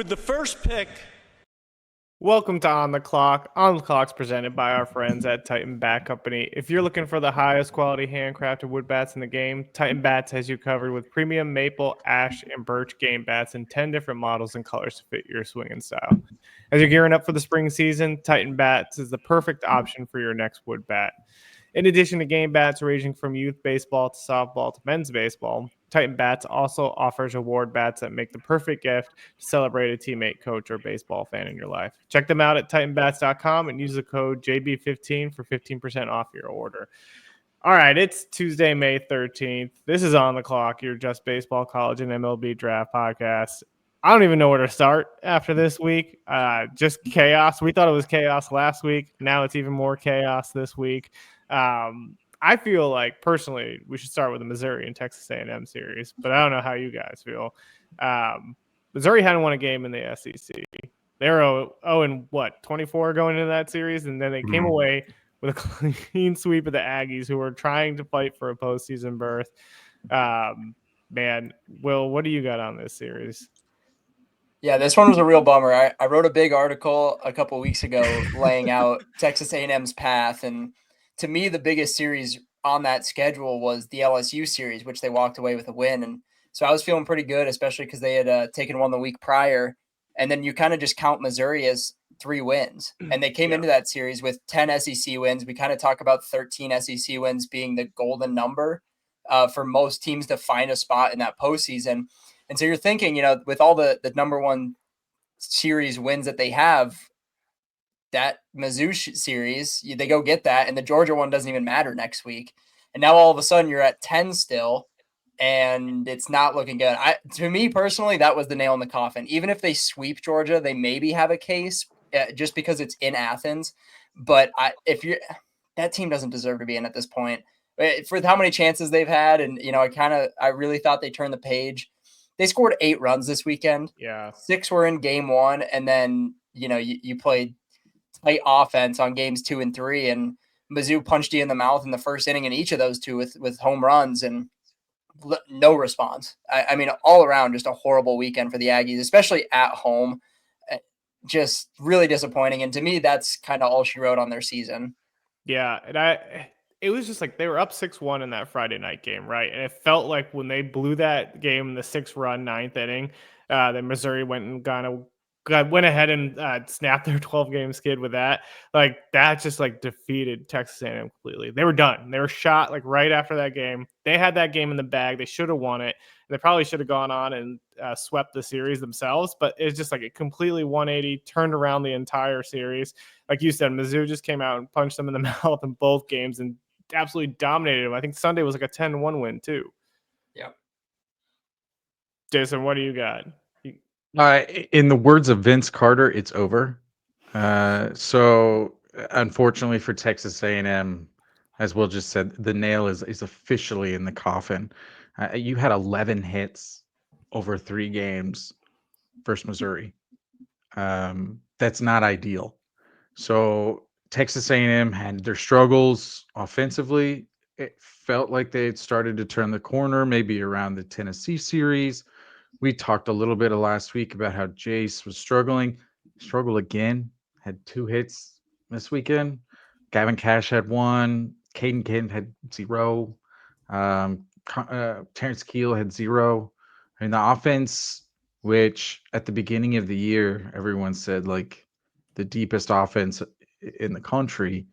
With the first pick. Welcome to On the Clock. On the Clock's presented by our friends at Titan Bat Company. If you're looking for the highest quality handcrafted wood bats in the game, Titan Bats has you covered with premium maple, ash, and birch game bats in 10 different models and colors to fit your swinging style. As you're gearing up for the spring season, Titan Bats is the perfect option for your next wood bat. In addition to game bats ranging from youth baseball to softball to men's baseball, Titan Bats also offers award bats that make the perfect gift to celebrate a teammate, coach, or baseball fan in your life. Check them out at titanbats.com and use the code JB15 for 15% off your order. All right, it's Tuesday, May 13th. This is On the Clock, your Just Baseball College and MLB Draft podcast. I don't even know where to start after this week. Just chaos. We thought it was chaos last week. Now it's even more chaos this week. I feel like personally we should start with the Missouri and Texas A&M series, but I don't know how you guys feel. Missouri hadn't won a game in the SEC. They were 24 going into that series, and then they came away with a clean sweep of the Aggies, who were trying to fight for a postseason berth. Man, Will, what do you got on this series? Yeah, this one was a real bummer. I wrote a big article a couple of weeks ago laying out Texas A&M's path, and to me, the biggest series on that schedule was the LSU series, which they walked away with a win. And so I was feeling pretty good, especially because they had taken one the week prior. And then you kind of just count Missouri as 3 wins. And they came into that series with 10 SEC wins. We kind of talk about 13 SEC wins being the golden number for most teams to find a spot in that postseason. And so you're thinking, with all the number one series wins that they have, that Mizzou series, they go get that, and the Georgia one doesn't even matter next week. And now all of a sudden you're at 10 still, and it's not looking good. To me personally, that was the nail in the coffin. Even if they sweep Georgia, they maybe have a case just because it's in Athens. But that team doesn't deserve to be in at this point for how many chances they've had. And I really thought they turned the page. They scored 8 runs this weekend. Yeah, 6 were in game 1, and then you played tight offense on games 2 and 3, and Mizzou punched you in the mouth in the first inning in each of those 2 with home runs and no response. I mean, all around, just a horrible weekend for the Aggies, especially at home. Just really disappointing. And to me, that's kind of all she wrote on their season. Yeah, and it was just like they were up 6-1 in that Friday night game, right? And it felt like when they blew that game in the 6-run 9th inning, then Missouri went ahead and snapped their 12-game skid with that. Like that just like defeated Texas A&M completely. They were done. They were shot like right after that game. They had that game in the bag. They should have won it. They probably should have gone on and swept the series themselves. But it's just like it completely 180, turned around the entire series. Like you said, Mizzou just came out and punched them in the mouth in both games and absolutely dominated them. I think Sunday was like a 10-1 win too. Yeah. Jason, what do you got? In the words of Vince Carter, it's over. So unfortunately for Texas A&M, as Will just said, the nail is officially in the coffin. You had 11 hits over 3 games versus Missouri. That's not ideal. So Texas A&M had their struggles offensively. It felt like they had started to turn the corner, maybe around the Tennessee series. We talked a little bit last week about how Jace was struggling. Struggled again. Had 2 hits this weekend. Gavin Cash had 1. Caden Kent had 0. Terrence Keel had 0. I mean, the offense, which at the beginning of the year, everyone said like the deepest offense in the country,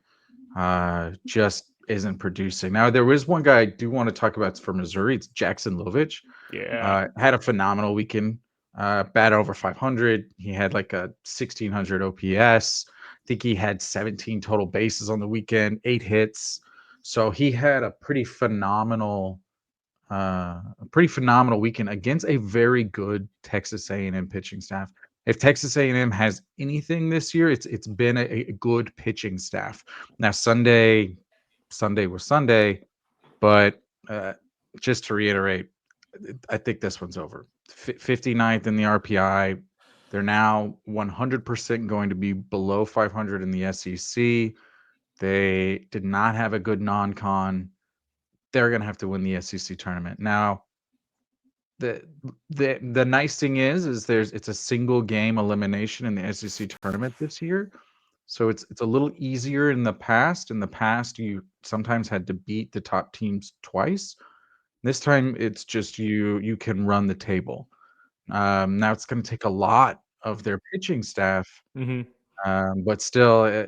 just isn't producing. Now, there was one guy I do want to talk about for Missouri. It's Jackson Lovich. Yeah. Had a phenomenal weekend. Bat over 500. He had like a 1600 OPS. I think he had 17 total bases on the weekend, 8 hits. So he had a pretty phenomenal weekend against a very good Texas A&M pitching staff. If Texas A&M has anything this year, it's been a good pitching staff. Now Sunday was Sunday, but just to reiterate, I think this one's over. 59th in the RPI. They're now 100% going to be below 500 in the SEC. They did not have a good non-con. They're going to have to win the SEC tournament. Now, the nice thing is it's a single game elimination in the SEC tournament this year. So it's a little easier in the past. In the past, you sometimes had to beat the top teams twice. This time, it's just you can run the table. Now it's going to take a lot of their pitching staff, Mhm. but still,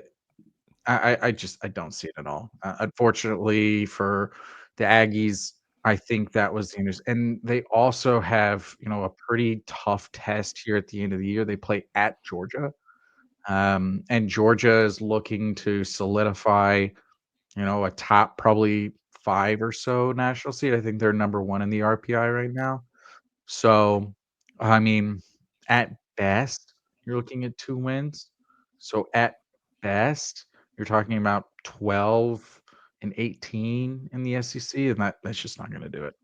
I don't see it at all. Unfortunately for the Aggies, I think that was the news. And they also have, a pretty tough test here at the end of the year. They play at Georgia. And Georgia is looking to solidify, a top probably 5 or so national seed. I think they're number 1 in the RPI right now. So, I mean, at best, you're looking at 2 wins. So at best, you're talking about 12 and 18 in the SEC, and that's just not gonna do it.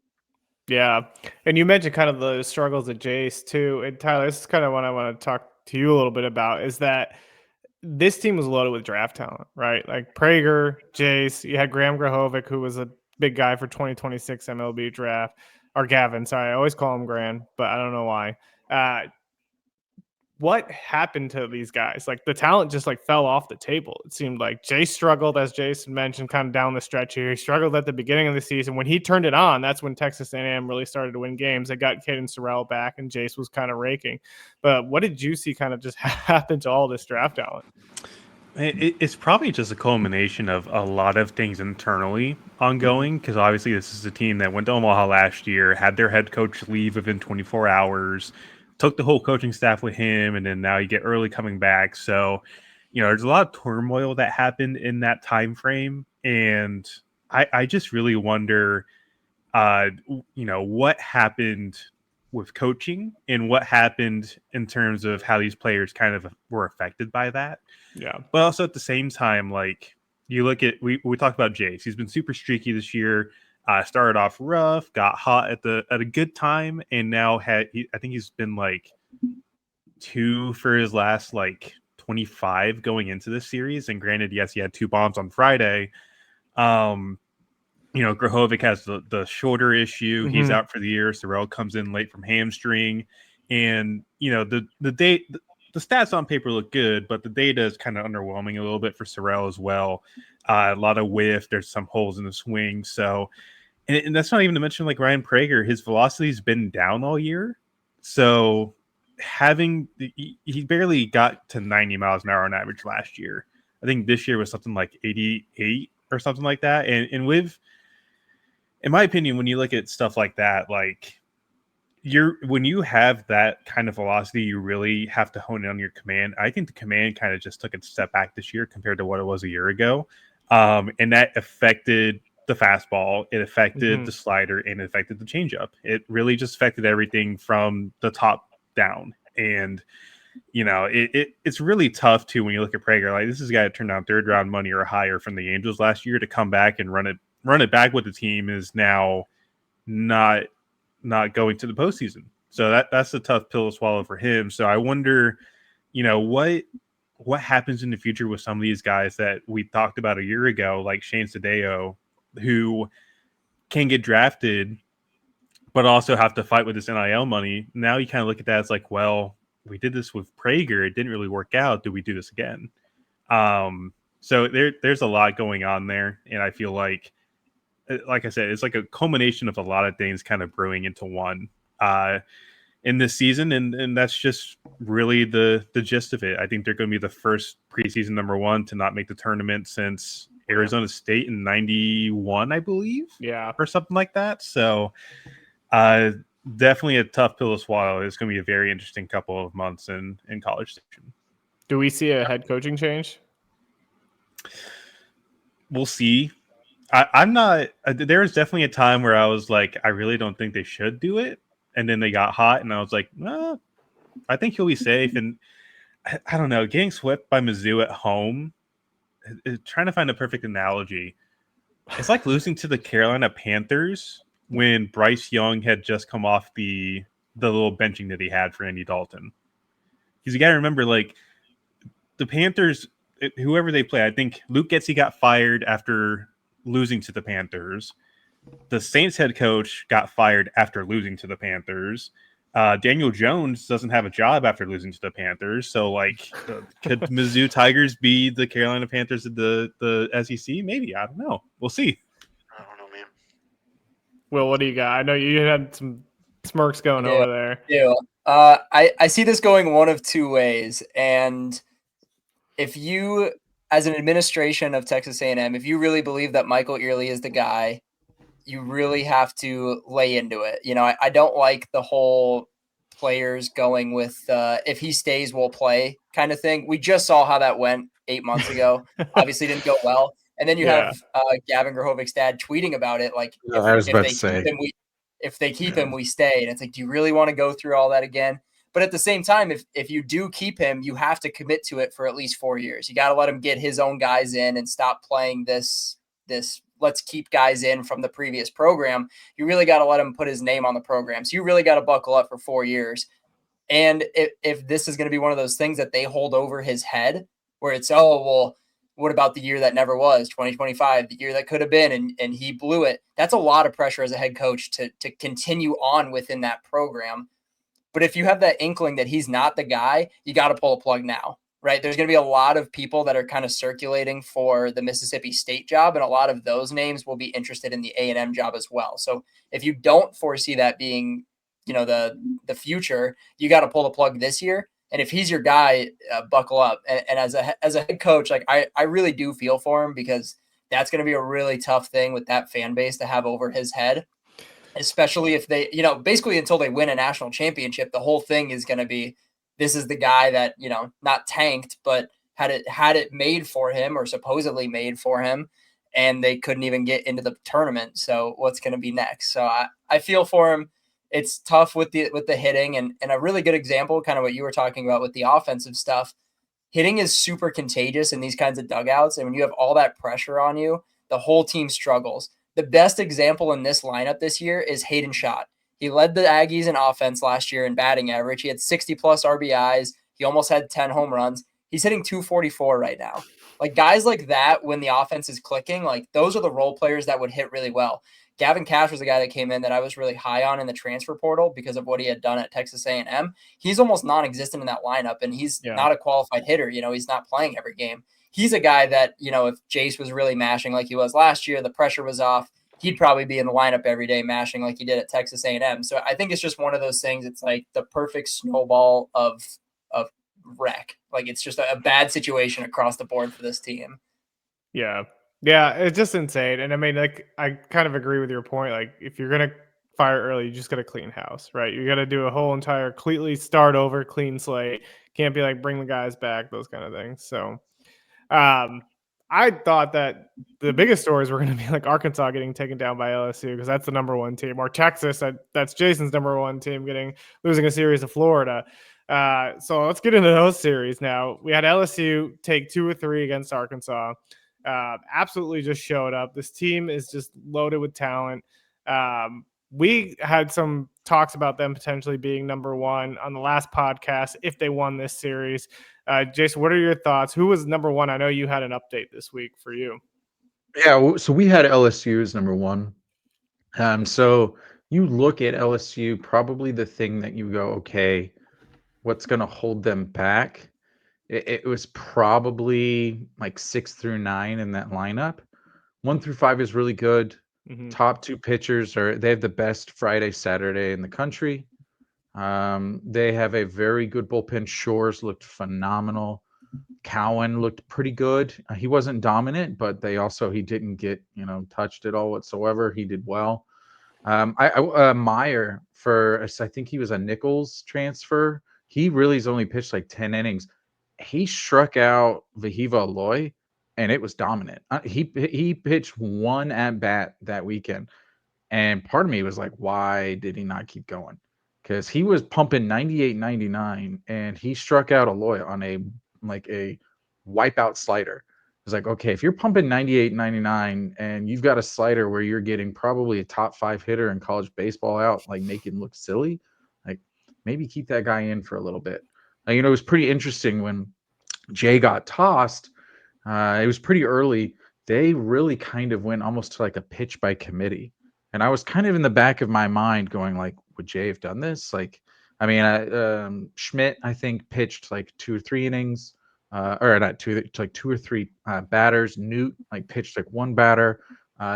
Yeah. And you mentioned kind of the struggles at Jace too. And Tyler, this is kind of what I want to talk to you a little bit about is that this team was loaded with draft talent, right? Like Prager, Jace, you had Graham Grahovic, who was a big guy for 2026 MLB draft, or Gavin. Sorry, I always call him Gran, but I don't know why. What happened to these guys? Like the talent just like fell off the table. It seemed like Jace struggled, as Jason mentioned, kind of down the stretch here. He struggled at the beginning of the season. When he turned it on, that's when Texas A&M really started to win games. They got Caden Sorrell back, and Jace was kind of raking. But what did you see kind of just happen to all this draft talent? It's probably just a culmination of a lot of things internally ongoing, because obviously this is a team that went to Omaha last year, had their head coach leave within 24 hours, took the whole coaching staff with him, and then now you get early coming back. So, there's a lot of turmoil that happened in that time frame, and I just really wonder, what happened with coaching and what happened in terms of how these players kind of were affected by that. Yeah. But also at the same time, like you look at we talked about Jace. He's been super streaky this year. Started off rough, got hot at a good time, and now I think he's been like 2 for his last like 25 going into this series. And granted, yes, he had 2 bombs on Friday. Grahovic has the shoulder issue. Mm-hmm. He's out for the year. Sorrell comes in late from hamstring, and the stats on paper look good, but the data is kind of underwhelming a little bit for Sorrell as well. A lot of whiff. There's some holes in the swing. So, and that's not even to mention like Ryan Prager. His velocity's been down all year. So he barely got to 90 miles an hour on average last year. I think this year was something like 88 or something like that. And with, in my opinion, when you look at stuff like that, like when you have that kind of velocity, you really have to hone in on your command. I think the command kind of just took a step back this year compared to what it was a year ago. And that affected the fastball, it affected the slider, and it affected the changeup. It really just affected everything from the top down. And it's really tough too when you look at Prager. Like, this is a guy that turned down 3rd round money or higher from the Angels last year to come back and run it back with the team is now not going to the postseason. So that's a tough pill to swallow for him. So I wonder, what happens in the future with some of these guys that we talked about a year ago, like Shane Sadeo, who can get drafted, but also have to fight with this NIL money. Now you kind of look at that as like, well, we did this with Prager. It didn't really work out. Do we do this again? So there's a lot going on there. And I feel like I said, it's like a culmination of a lot of things kind of brewing into one in this season. And that's just really the gist of it. I think they're going to be the first preseason number 1 to not make the tournament since Arizona State in 91, I believe. Yeah. Or something like that. So definitely a tough pill to swallow. It's going to be a very interesting couple of months in College Station. Do we see a head coaching change? We'll see. I'm not. There was definitely a time where I was like, I really don't think they should do it, and then they got hot, and I was like, well, I think he'll be safe. And I don't know, getting swept by Mizzou at home. Trying to find a perfect analogy. It's like losing to the Carolina Panthers when Bryce Young had just come off the little benching that he had for Andy Dalton. Because you got to remember, like the Panthers, whoever they play, I think Luke Getsy got fired after losing to the Panthers. The Saints head coach got fired after losing to the Panthers. Daniel Jones doesn't have a job after losing to the Panthers. So, like, could Mizzou Tigers be the Carolina Panthers of the SEC? Maybe. I don't know. We'll see. I don't know, man. Will, what do you got? I know you had some smirks going over there. Yeah. I see this going one of two ways. And if you, as an administration of Texas A&M, if you really believe that Michael Early is the guy, you really have to lay into it. You know, I don't like the whole players going with if he stays, we'll play kind of thing. We just saw how that went 8 months ago. Obviously didn't go well. And then you have Gavin Grahovic's dad tweeting about it. Like, if they keep him, we stay. And it's like, do you really want to go through all that again? But at the same time, if you do keep him, you have to commit to it for at least 4 years. You got to let him get his own guys in and stop playing this let's keep guys in from the previous program. You really got to let him put his name on the program. So you really got to buckle up for 4 years. And if this is going to be one of those things that they hold over his head where it's, oh, well, what about the year that never was, 2025, the year that could have been, and he blew it. That's a lot of pressure as a head coach to continue on within that program. But if you have that inkling that he's not the guy, you got to pull a plug now, right? There's going to be a lot of people that are kind of circulating for the Mississippi State job, and a lot of those names will be interested in the A&M job as well. So if you don't foresee that being, you know, the future, you got to pull the plug this year. And if he's your guy, buckle up. And as a head coach, like I really do feel for him, because that's going to be a really tough thing with that fan base to have over his head, especially if they, you know, basically until they win a national championship, the whole thing is going to be, this is the guy that, you know, not tanked, but had it made for him, or supposedly made for him, and they couldn't even get into the tournament. So what's going to be next? So I feel for him. It's tough with the hitting, and a really good example, kind of what you were talking about with the offensive stuff. Hitting is super contagious in these kinds of dugouts. And when you have all that pressure on you, the whole team struggles. The best example in this lineup this year is Hayden Schott. He led the Aggies in offense last year in batting average. He had 60-plus RBIs. He almost had 10 home runs. He's hitting 244 right now. Like, guys like that, when the offense is clicking, like, those are the role players that would hit really well. Gavin Cash was a guy that came in that I was really high on in the transfer portal because of what he had done at Texas A&M. He's almost non-existent in that lineup, and he's not a qualified hitter. You know, he's not playing every game. He's a guy that, you know, if Jace was really mashing like he was last year, the pressure was off, he'd probably be in the lineup every day mashing like he did at Texas A&M. So I think it's just one of those things. It's like the perfect snowball of wreck. Like, it's just a bad situation across the board for this team. Yeah. Yeah, it's just insane. And I mean, like, I kind of agree with your point. Like, if you're going to fire early, you just got to clean house, right? You got to do a whole entire completely start over, clean slate. Can't be like, bring the guys back, those kind of things. So I thought that the biggest stories were going to be like Arkansas getting taken down by LSU, because that's the number one team, or Texas, that's Jason's number one team, losing a series to Florida. So let's get into those series now. We had LSU take 2 or 3 against Arkansas. Absolutely just showed up. This team is just loaded with talent. We had some talks about them potentially being number one on the last podcast if they won this series. Jason, what are your thoughts? Who was number one? I know you had an update this week for you. Yeah, so we had LSU as number one. So you look at LSU, probably the thing that you go, okay, what's going to hold them back? It was probably like 6 through 9 in that lineup. 1 through 5 is really good. Mm-hmm. Top 2 pitchers they have the best Friday, Saturday in the country. They have a very good bullpen. Shores looked phenomenal. Cowan looked pretty good. He wasn't dominant, but he didn't get, touched at all whatsoever. He did well. Meyer, I think he was a Nichols transfer. He really has only pitched like 10 innings. He struck out Vahiva Aloy, and it was dominant. He pitched 1 at bat that weekend, and part of me was like, why did he not keep going? Because he was pumping 98, 99, and he struck out Aloy on a wipeout slider. It's like, okay, if you're pumping 98, 99, and you've got a slider where you're getting probably a top 5 hitter in college baseball out, like, making him look silly, like, maybe keep that guy in for a little bit. It was pretty interesting when Jay got tossed. It was pretty early. They really kind of went almost to like a pitch by committee. And I was kind of in the back of my mind going like, would Jay have done this? Like, I mean, Schmidt, I think, pitched like 2 or 3 innings, or not two, like 2 or 3 batters. Newt like pitched like 1 batter.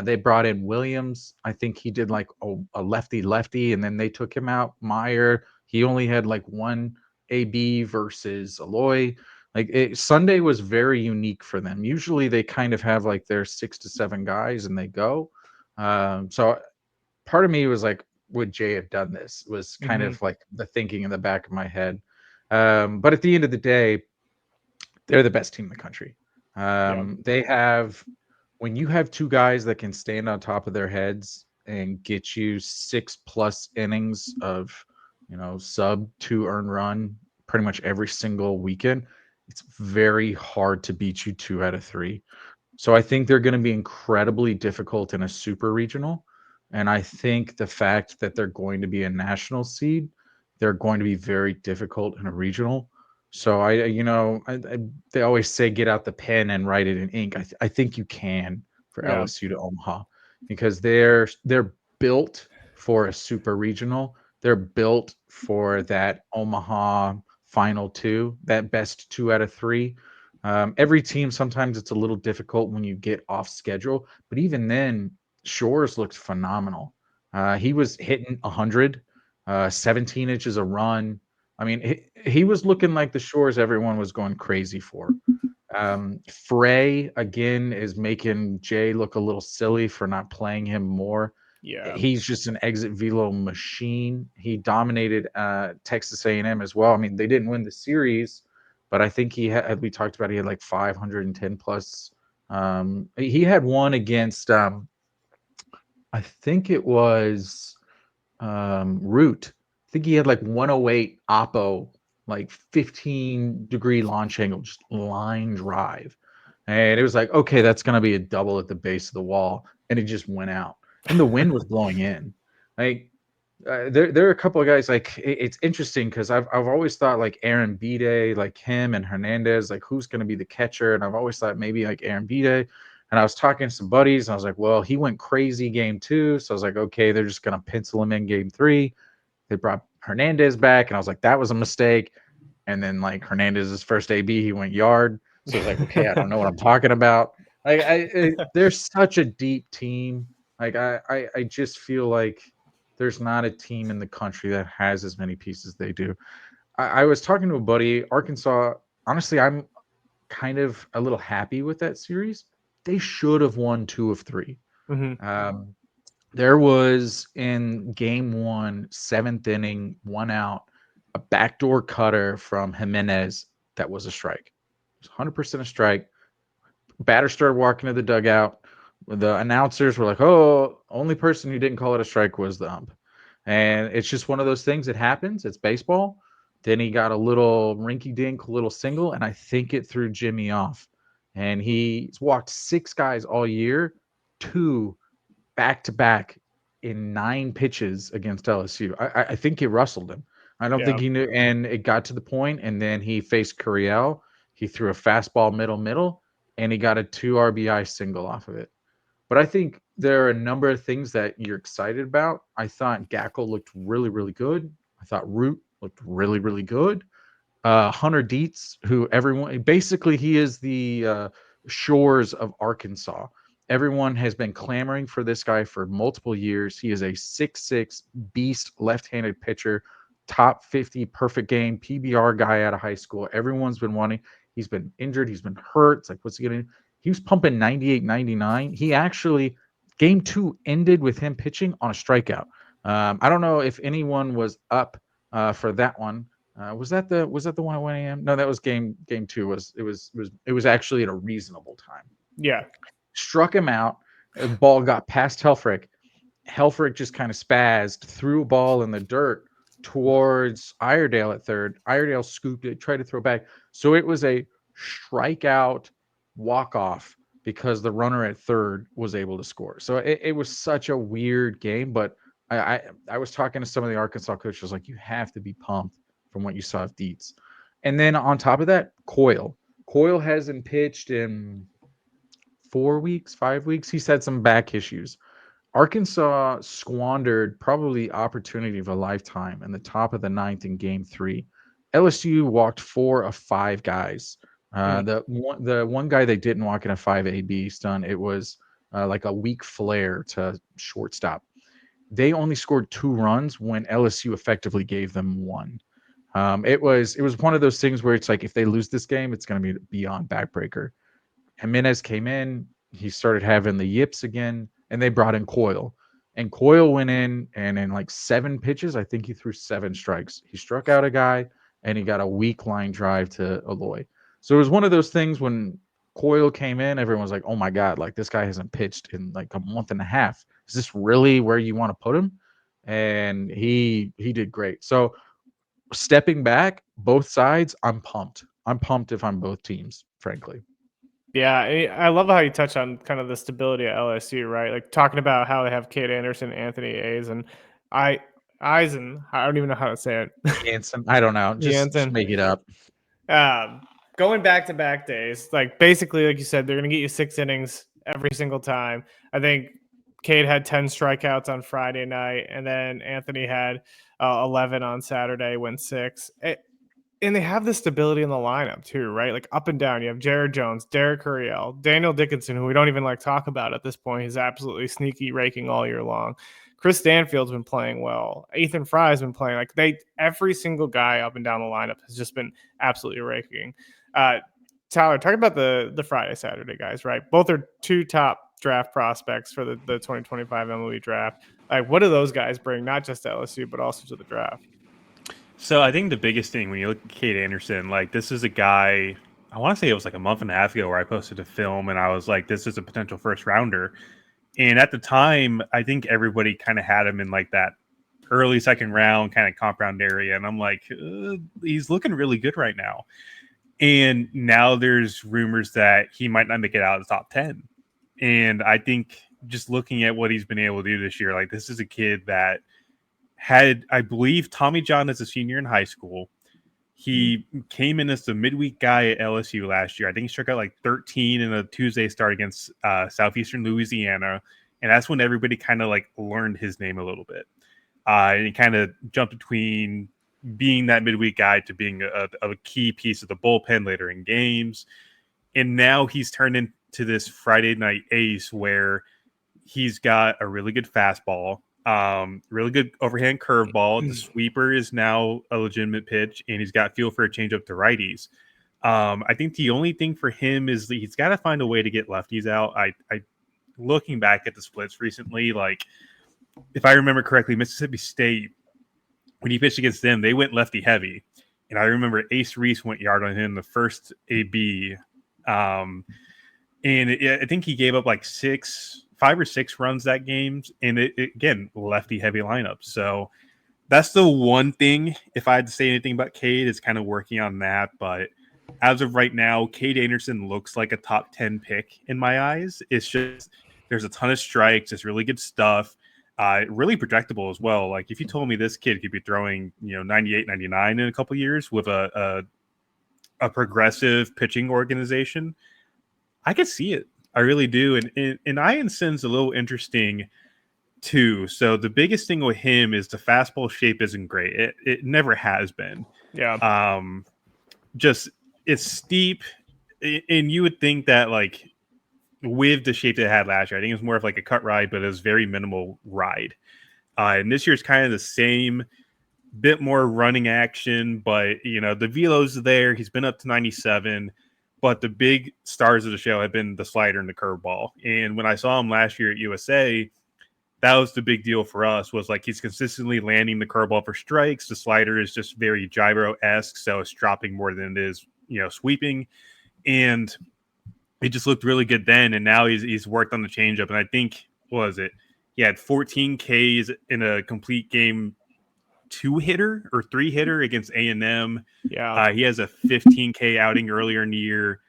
They brought in Williams. I think he did like a lefty, and then they took him out. Meyer, he only had like 1 AB versus Aloy. Like Sunday was very unique for them. Usually they kind of have like their 6 to 7 guys and they go. So part of me was like, would Jay have done this? Was kind of like the thinking in the back of my head. But at the end of the day, they're the best team in the country. They have, when you have 2 guys that can stand on top of their heads and get you 6+ innings of, sub 2 earned run pretty much every single weekend, it's very hard to beat you 2 out of 3. So I think they're going to be incredibly difficult in a super regional. And I think the fact that they're going to be a national seed, they're going to be very difficult in a regional. So they always say get out the pen and write it in ink. I think you can for LSU to Omaha, because they're built for a super regional. They're built for that Omaha final 2, that best 2 out of 3. Every team, sometimes it's a little difficult when you get off schedule, but even then, Shores looked phenomenal. He was hitting 100, 17 inches a run. I mean, he was looking like the Shores everyone was going crazy for. Frey, again, is making Jay look a little silly for not playing him more. Yeah. He's just an exit velo machine. He dominated Texas A&M as well. I mean, they didn't win the series, but I think we talked about, he had like 510 plus. He had one against, I think it was Root. I think he had like 108 oppo, like 15-degree launch angle, just line drive. And it was like, okay, that's going to be a double at the base of the wall. And it just went out. And the wind was blowing in. Like, there are a couple of guys, like, it's interesting because I've always thought like Aaron Bide, like him and Hernandez, like who's going to be the catcher. And I've always thought maybe like Aaron Bide. And I was talking to some buddies and I was like, well, he went crazy game 2. So I was like, okay, they're just going to pencil him in game 3. They brought Hernandez back and I was like, that was a mistake. And then like Hernandez's first AB, he went yard. So I was like, okay, I don't know what I'm talking about. Like they're such a deep team. Like I just feel like there's not a team in the country that has as many pieces they do. I was talking to a buddy, Arkansas. Honestly, I'm kind of a little happy with that series. They should have won 2 of 3. There was in game 1, 7th inning, 1 out, a backdoor cutter from Jimenez that was a strike. It was 100% a strike. Batter started walking to the dugout. The announcers were like, oh, only person who didn't call it a strike was the ump. And it's just one of those things that happens. It's baseball. Then he got a little rinky-dink, little single, and I think it threw Jimmy off. And he's walked 6 guys all year, 2 back-to-back in 9 pitches against LSU. I think he rustled him. I don't think he knew, and it got to the point, and then he faced Curiel. He threw a fastball middle, and he got a 2 RBI single off of it. But I think there are a number of things that you're excited about. I thought Gackle looked really, really good. I thought Root looked really, really good. Hunter Dietz, who everyone, basically he is the Shores of Arkansas. Everyone has been clamoring for this guy for multiple years. He is a 6'6" beast left-handed pitcher, top 50 perfect game PBR guy out of high school. Everyone's been wanting. He's been injured. He's been hurt. It's like, what's he getting? He was pumping 98, 99. He actually, game 2 ended with him pitching on a strikeout. I don't know if anyone was up for that one. Was that the one at 1 a.m.? No, that was game 2. It was actually at a reasonable time. Yeah. Struck him out. The ball got past Helfrich. Helfrich just kind of spazzed, threw a ball in the dirt towards Iredale at third. Iredale scooped it, tried to throw back. So it was a strikeout walk-off because the runner at third was able to score. So it was such a weird game, but I was talking to some of the Arkansas coaches, like, you have to be pumped from what you saw of Dietz. And then on top of that, Coyle. Coyle hasn't pitched in 4 weeks, 5 weeks. He's had some back issues. Arkansas squandered probably opportunity of a lifetime in the top of the ninth in game 3. LSU walked 4 of 5 guys. The one guy they didn't walk in a 5 AB stun, it was like a weak flare to shortstop. They only scored 2 runs when LSU effectively gave them 1. It was one of those things where it's like if they lose this game, it's going to be beyond backbreaker. Jimenez came in, he started having the yips again, and they brought in Coyle. And Coyle went in, and in like 7 pitches, I think he threw 7 strikes. He struck out a guy, and he got a weak line drive to Aloy. So it was one of those things when Coyle came in, everyone was like, oh my God, like this guy hasn't pitched in like a month and a half. Is this really where you want to put him? And he did great. So stepping back, both sides, I'm pumped. I'm pumped if I'm both teams, frankly. Yeah, I love how you touch on kind of the stability at LSU, right? Like talking about how they have Cade Anderson, Anthony A's, and Eisen. I don't even know how to say it. Jansen, I don't know. Just Jansen. make it up. Going back days, like basically, like you said, they're going to get you 6 innings every single time. I think Cade had 10 strikeouts on Friday night, and then Anthony had 11 on Saturday, went 6. And they have the stability in the lineup too, right? Like up and down. You have Jared Jones, Derek Hurriel, Daniel Dickinson, who we don't even like talk about at this point. He's absolutely sneaky raking all year long. Chris Stanfield's been playing well. Ethan Fry's been playing like every single guy up and down the lineup has just been absolutely raking. Tyler, talk about the Friday, Saturday guys, right? Both are 2 top draft prospects for the 2025 MLB draft. Like, what do those guys bring, not just to LSU, but also to the draft? So I think the biggest thing when you look at Cade Anderson, like this is a guy, I want to say it was like a month and a half ago where I posted a film and I was like, this is a potential first rounder. And at the time, I think everybody kind of had him in like that early second round kind of comp round area. And I'm like, he's looking really good right now. And now there's rumors that he might not make it out of the top 10. And I think just looking at what he's been able to do this year, like this is a kid that had, I believe, Tommy John as a senior in high school. He came in as the midweek guy at LSU last year. I think he struck out like 13 in a Tuesday start against Southeastern Louisiana. And that's when everybody kind of like learned his name a little bit. And he kind of jumped between being that midweek guy to being a key piece of the bullpen later in games. And now he's turned into this Friday night ace where he's got a really good fastball. Really good overhand curveball. The sweeper is now a legitimate pitch, and he's got feel for a changeup to righties. I think the only thing for him is that he's got to find a way to get lefties out. I looking back at the splits recently, like if I remember correctly, Mississippi State, when he pitched against them, they went lefty heavy, and I remember Ace Reese went yard on him the first AB, and I think he gave up like 5 or 6 runs that game, and it again, lefty heavy lineup. So that's the one thing, if I had to say anything about Cade, is kind of working on that. But as of right now, Cade Anderson looks like a top 10 pick in my eyes. It's just there's a ton of strikes. It's really good stuff. Really projectable as well. Like if you told me this kid could be throwing 98, 99 in a couple years with a progressive pitching organization, I could see it. I really do. And Ianson's a little interesting too. So the biggest thing with him is the fastball shape isn't great. It never has been. Yeah. Just it's steep. And you would think that like with the shape that it had last year, I think it was more of like a cut ride, but it was very minimal ride. And this year's kind of the same, bit more running action, but the velo's there. He's been up to 97. But the big stars of the show have been the slider and the curveball. And when I saw him last year at USA, that was the big deal for us, was like he's consistently landing the curveball for strikes. The slider is just very gyro-esque, so it's dropping more than it is, sweeping. And it just looked really good then. And now he's worked on the changeup. And I think, what was it? He had 14 Ks in a complete game 2-hitter or 3-hitter against A&M. Yeah. He has a 15K outing earlier in the year.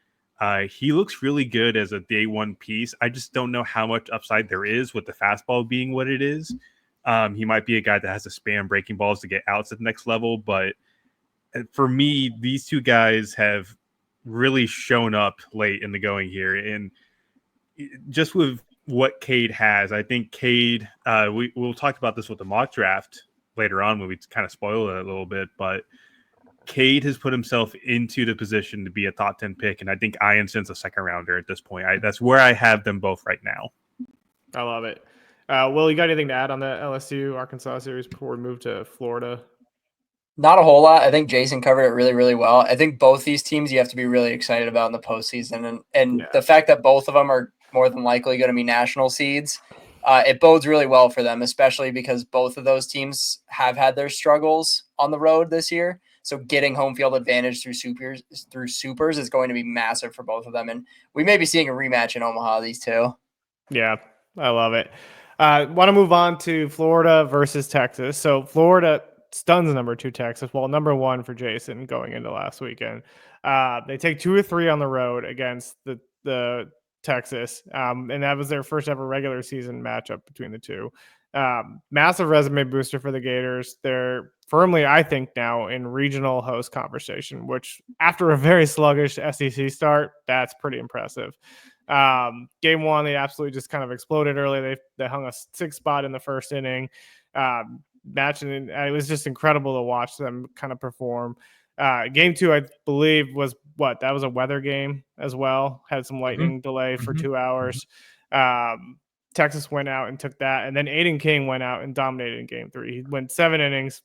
He looks really good as a day one piece. I just don't know how much upside there is with the fastball being what it is. He might be a guy that has to spam breaking balls to get outs at the next level. But for me, these two guys have really shown up late in the going here. And just with what Cade has. I think Cade, we'll talk about this with the mock draft later on when we kind of spoil it a little bit, but Cade has put himself into the position to be a top 10 pick, and I think Ianson's a second rounder at this point. That's where I have them both right now. I love it. Will, you got anything to add on the LSU Arkansas series before we move to Florida? Not a whole lot. I think Jason covered it really, really well. I think both these teams you have to be really excited about in the postseason. And the fact that both of them are more than likely going to be national seeds, it bodes really well for them, especially because both of those teams have had their struggles on the road this year. So getting home field advantage through supers is going to be massive for both of them. And we may be seeing a rematch in Omaha, these two. Yeah, I love it. Want to move on to Florida versus Texas. So Florida stuns number 2 Texas, well, number 1 for Jason going into last weekend. They take 2 or 3 on the road against the Texas, and that was their first ever regular season matchup between the two. Massive resume booster for the Gators. They're firmly, I think, now in regional host conversation, which after a very sluggish SEC start, that's pretty impressive. Game 1, they absolutely just kind of exploded early. They hung a 6th spot in the first inning. Match, and it was just incredible to watch them kind of perform. Game 2, I believe, was that was a weather game as well. Had some lightning delay for 2 hours. Texas went out and took that, and then Aiden King went out and dominated in Game 3. He went 7 innings,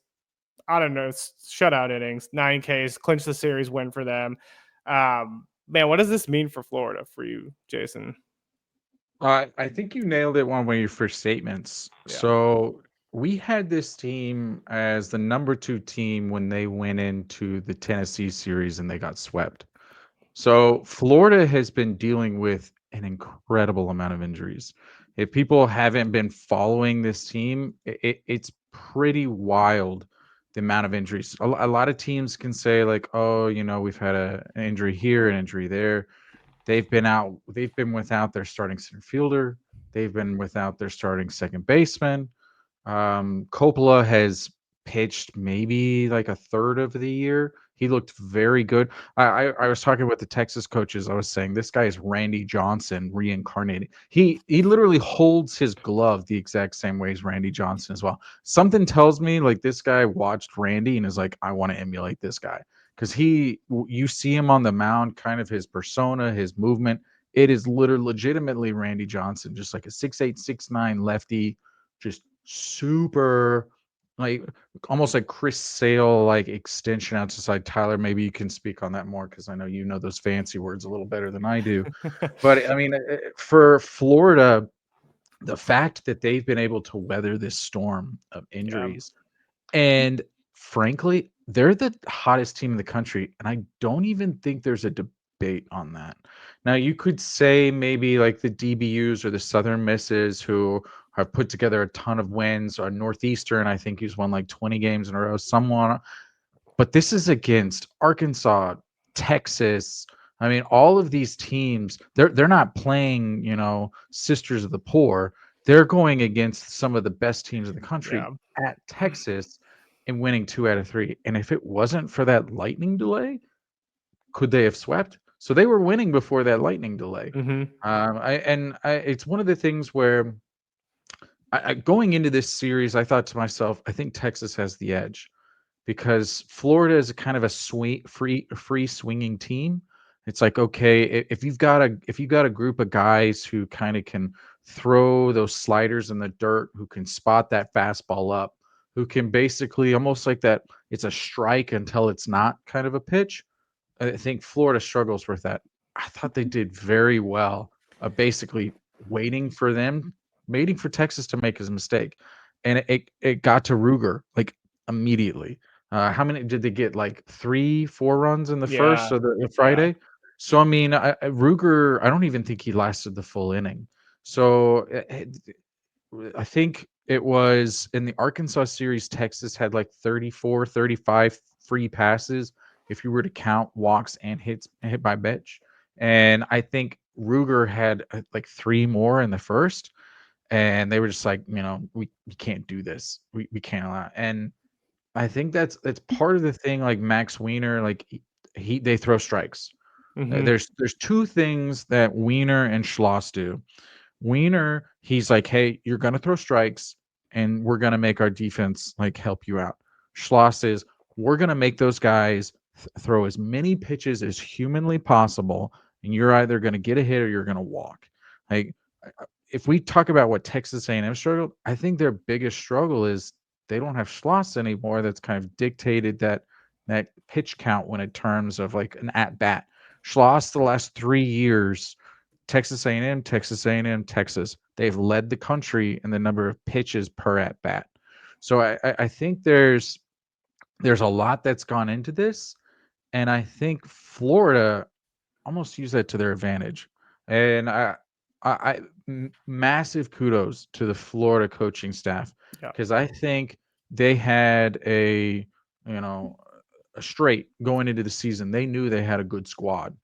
I don't know, shutout innings, 9 Ks, clinched the series win for them. Man, what does this mean for Florida for you, Jason? I think you nailed it one of your first statements. Yeah. So we had this team as the number 2 team when they went into the Tennessee series and they got swept. So Florida has been dealing with an incredible amount of injuries. If people haven't been following this team, it's pretty wild, the amount of injuries. A lot of teams can say like, oh, we've had an injury here, an injury there. They've been without their starting center fielder. They've been without their starting second baseman. Coppola has pitched maybe like a third of the year. He looked very good. I was talking with the Texas coaches. I was saying this guy is Randy Johnson reincarnated. He literally holds his glove the exact same way as Randy Johnson as well. Something tells me like this guy watched Randy and is like, I want to emulate this guy. Because you see him on the mound, kind of his persona, his movement. It is legitimately Randy Johnson, just like a 6'8", 6'9" lefty, just super, like almost like Chris Sale, like extension out to side. Tyler, maybe you can speak on that more because I know you know those fancy words a little better than I do. But I mean, for Florida, the fact that they've been able to weather this storm of injuries, and frankly, they're the hottest team in the country, and I don't even think there's a debate on that. Now, you could say maybe like the DBUs or the Southern Misses who have put together a ton of wins, or Northeastern, I think he's won like 20 games in a row, someone. But this is against Arkansas, Texas. I mean, all of these teams, they're not playing, Sisters of the Poor. They're going against some of the best teams in the country at Texas and winning 2 out of 3. And if it wasn't for that lightning delay, could they have swept? So they were winning before that lightning delay. It's one of the things where going into this series, I thought to myself, I think Texas has the edge because Florida is a kind of a free swinging team. It's like, okay, if you've got a group of guys who kind of can throw those sliders in the dirt, who can spot that fastball up, who can basically almost like that, it's a strike until it's not kind of a pitch. I think Florida struggles with that. I thought they did very well, basically waiting for Texas to make his mistake. And it got to Ruger like immediately. How many did they get? Like 3-4 runs in the first or the Friday? So, I mean, Ruger, I don't even think he lasted the full inning. So I think it was in the Arkansas series, Texas had like 34, 35 free passes if you were to count walks and hit by pitch. And I think Ruger had like 3 more in the first. And they were just like, we can't do this. We can't allow. And I think that's part of the thing. Like Max Wiener, like they throw strikes. There's 2 things that Wiener and Schloss do. Wiener, he's like, hey, you're going to throw strikes and we're going to make our defense like help you out. Schloss is, we're going to make those guys throw as many pitches as humanly possible, and you're either going to get a hit or you're going to walk. Like, if we talk about what Texas A&M struggled, I think their biggest struggle is they don't have Schloss anymore. That's kind of dictated that pitch count when in terms of like an at bat. Schloss the last 3 years, Texas A&M, Texas A&M, Texas, they've led the country in the number of pitches per at bat. So I think there's a lot that's gone into this, and I think Florida almost used that to their advantage. And massive kudos to the Florida coaching staff, because I think they had a straight going into the season. They knew they had a good squad,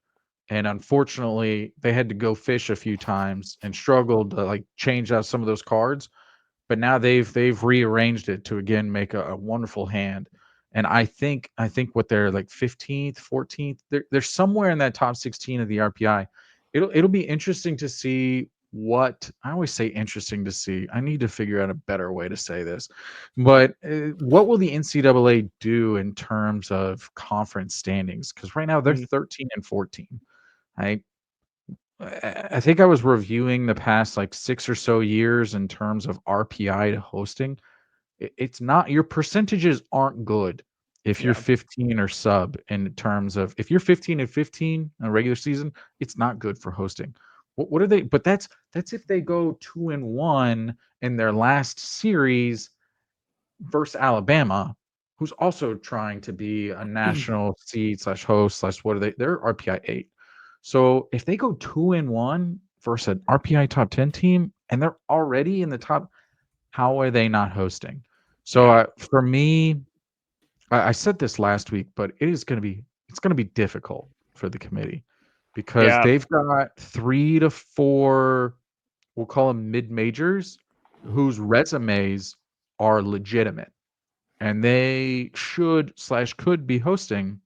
and unfortunately, they had to go fish a few times and struggled to like change out some of those cards. But now they've rearranged it to again make a wonderful hand. And I think what they're like 15th, 14th, they're somewhere in that top 16 of the RPI. It'll be interesting to see what I always say interesting to see. I need to figure out a better way to say this. But what will the NCAA do in terms of conference standings? Because right now they're 13 and 14. I think I was reviewing the past like 6 or so years in terms of RPI to hosting. It's not, your percentages aren't good if you're 15 or sub, in terms of if you're 15 and 15 in a regular season, it's not good for hosting. What are they? But that's if they go 2-1 in their last series versus Alabama, who's also trying to be a national seed / host / what are they? They're RPI 8. So if they go 2-1 versus an RPI top 10 team and they're already in the top, how are they not hosting? So for me, I said this last week, but it's going to be difficult for the committee, because they've got 3 to 4, we'll call them mid-majors, whose resumes are legitimate and they should / could be hosting.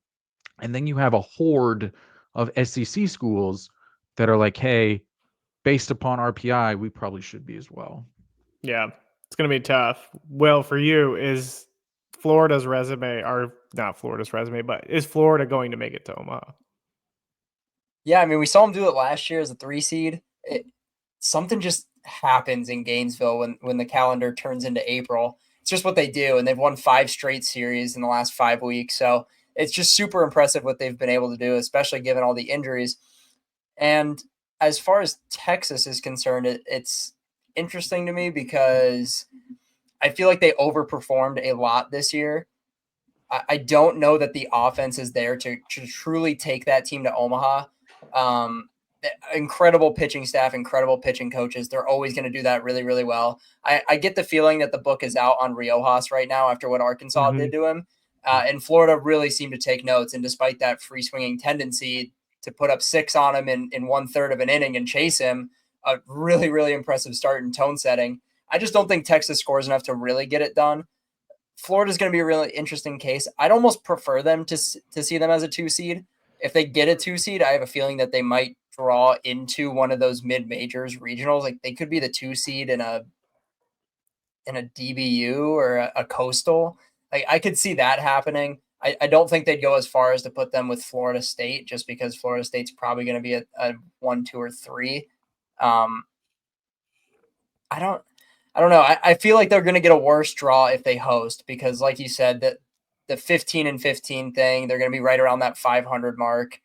And then you have a horde of SEC schools that are like, hey, based upon RPI, we probably should be as well. Yeah, it's going to be tough. Will, for you, is Florida's resume, or not Florida's resume, but is Florida going to make it to Omaha? Yeah, I mean, we saw them do it last year as a 3 seed. Something just happens in Gainesville when the calendar turns into April. It's just what they do, and they've won 5 straight series in the last 5 weeks. So it's just super impressive what they've been able to do, especially given all the injuries. And as far as Texas is concerned, it's interesting to me because I feel like they overperformed a lot this year. I don't know that the offense is there to truly take that team to Omaha. Incredible pitching staff, incredible pitching coaches. They're always going to do that really, really well. I get the feeling that the book is out on Riojas right now after what Arkansas did to him. And Florida really seemed to take notes. And despite that free swinging tendency to put up 6 on him in 1/3 of an inning and chase him, a really, really impressive start and tone setting. I just don't think Texas scores enough to really get it done. Florida's going to be a really interesting case. I'd almost prefer them to see them as a 2 seed. If they get a 2 seed, I have a feeling that they might draw into one of those mid-majors regionals. Like they could be the 2 seed in a DBU or a coastal. Like I could see that happening. I don't think they'd go as far as to put them with Florida State, just because Florida State's probably going to be a 1, 2, or 3. I don't know. I feel like they're going to get a worse draw if they host, because like you said, that the 15 and 15 thing, they're going to be right around that 500 mark.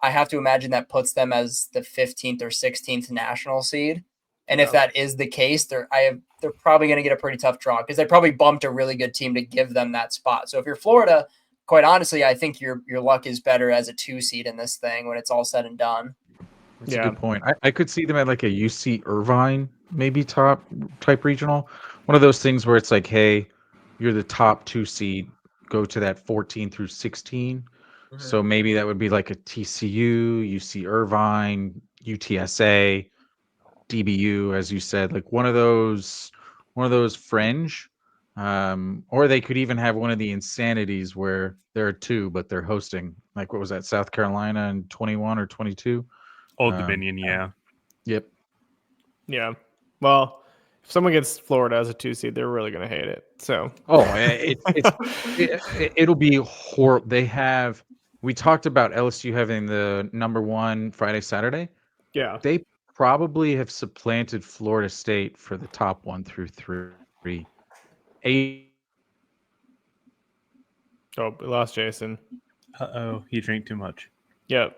I have to imagine that puts them as the 15th or 16th national seed. And if that is the case, they're probably going to get a pretty tough draw, because they probably bumped a really good team to give them that spot. So if you're Florida, quite honestly, I think your luck is better as a 2 seed in this thing when it's all said and done. That's a good point. I could see them at like a UC Irvine, maybe top type regional. One of those things where it's like, hey, you're the top 2 seed, go to that 14 through 16. Mm-hmm. So maybe that would be like a TCU, UC Irvine, UTSA, DBU, as you said, like one of those fringe. Or they could even have one of the insanities where there are 2, but they're hosting. Like what was that, South Carolina in 21 or 22? Old Dominion, yeah. Yep. Yeah. Well, if someone gets Florida as a 2 seed, they're really going to hate it. So. It'll be horrible. We talked about LSU having the number 1 Friday, Saturday. Yeah. They probably have supplanted Florida State for the top 1 through 3. Oh, we lost Jason. Uh-oh, he drank too much. Yep.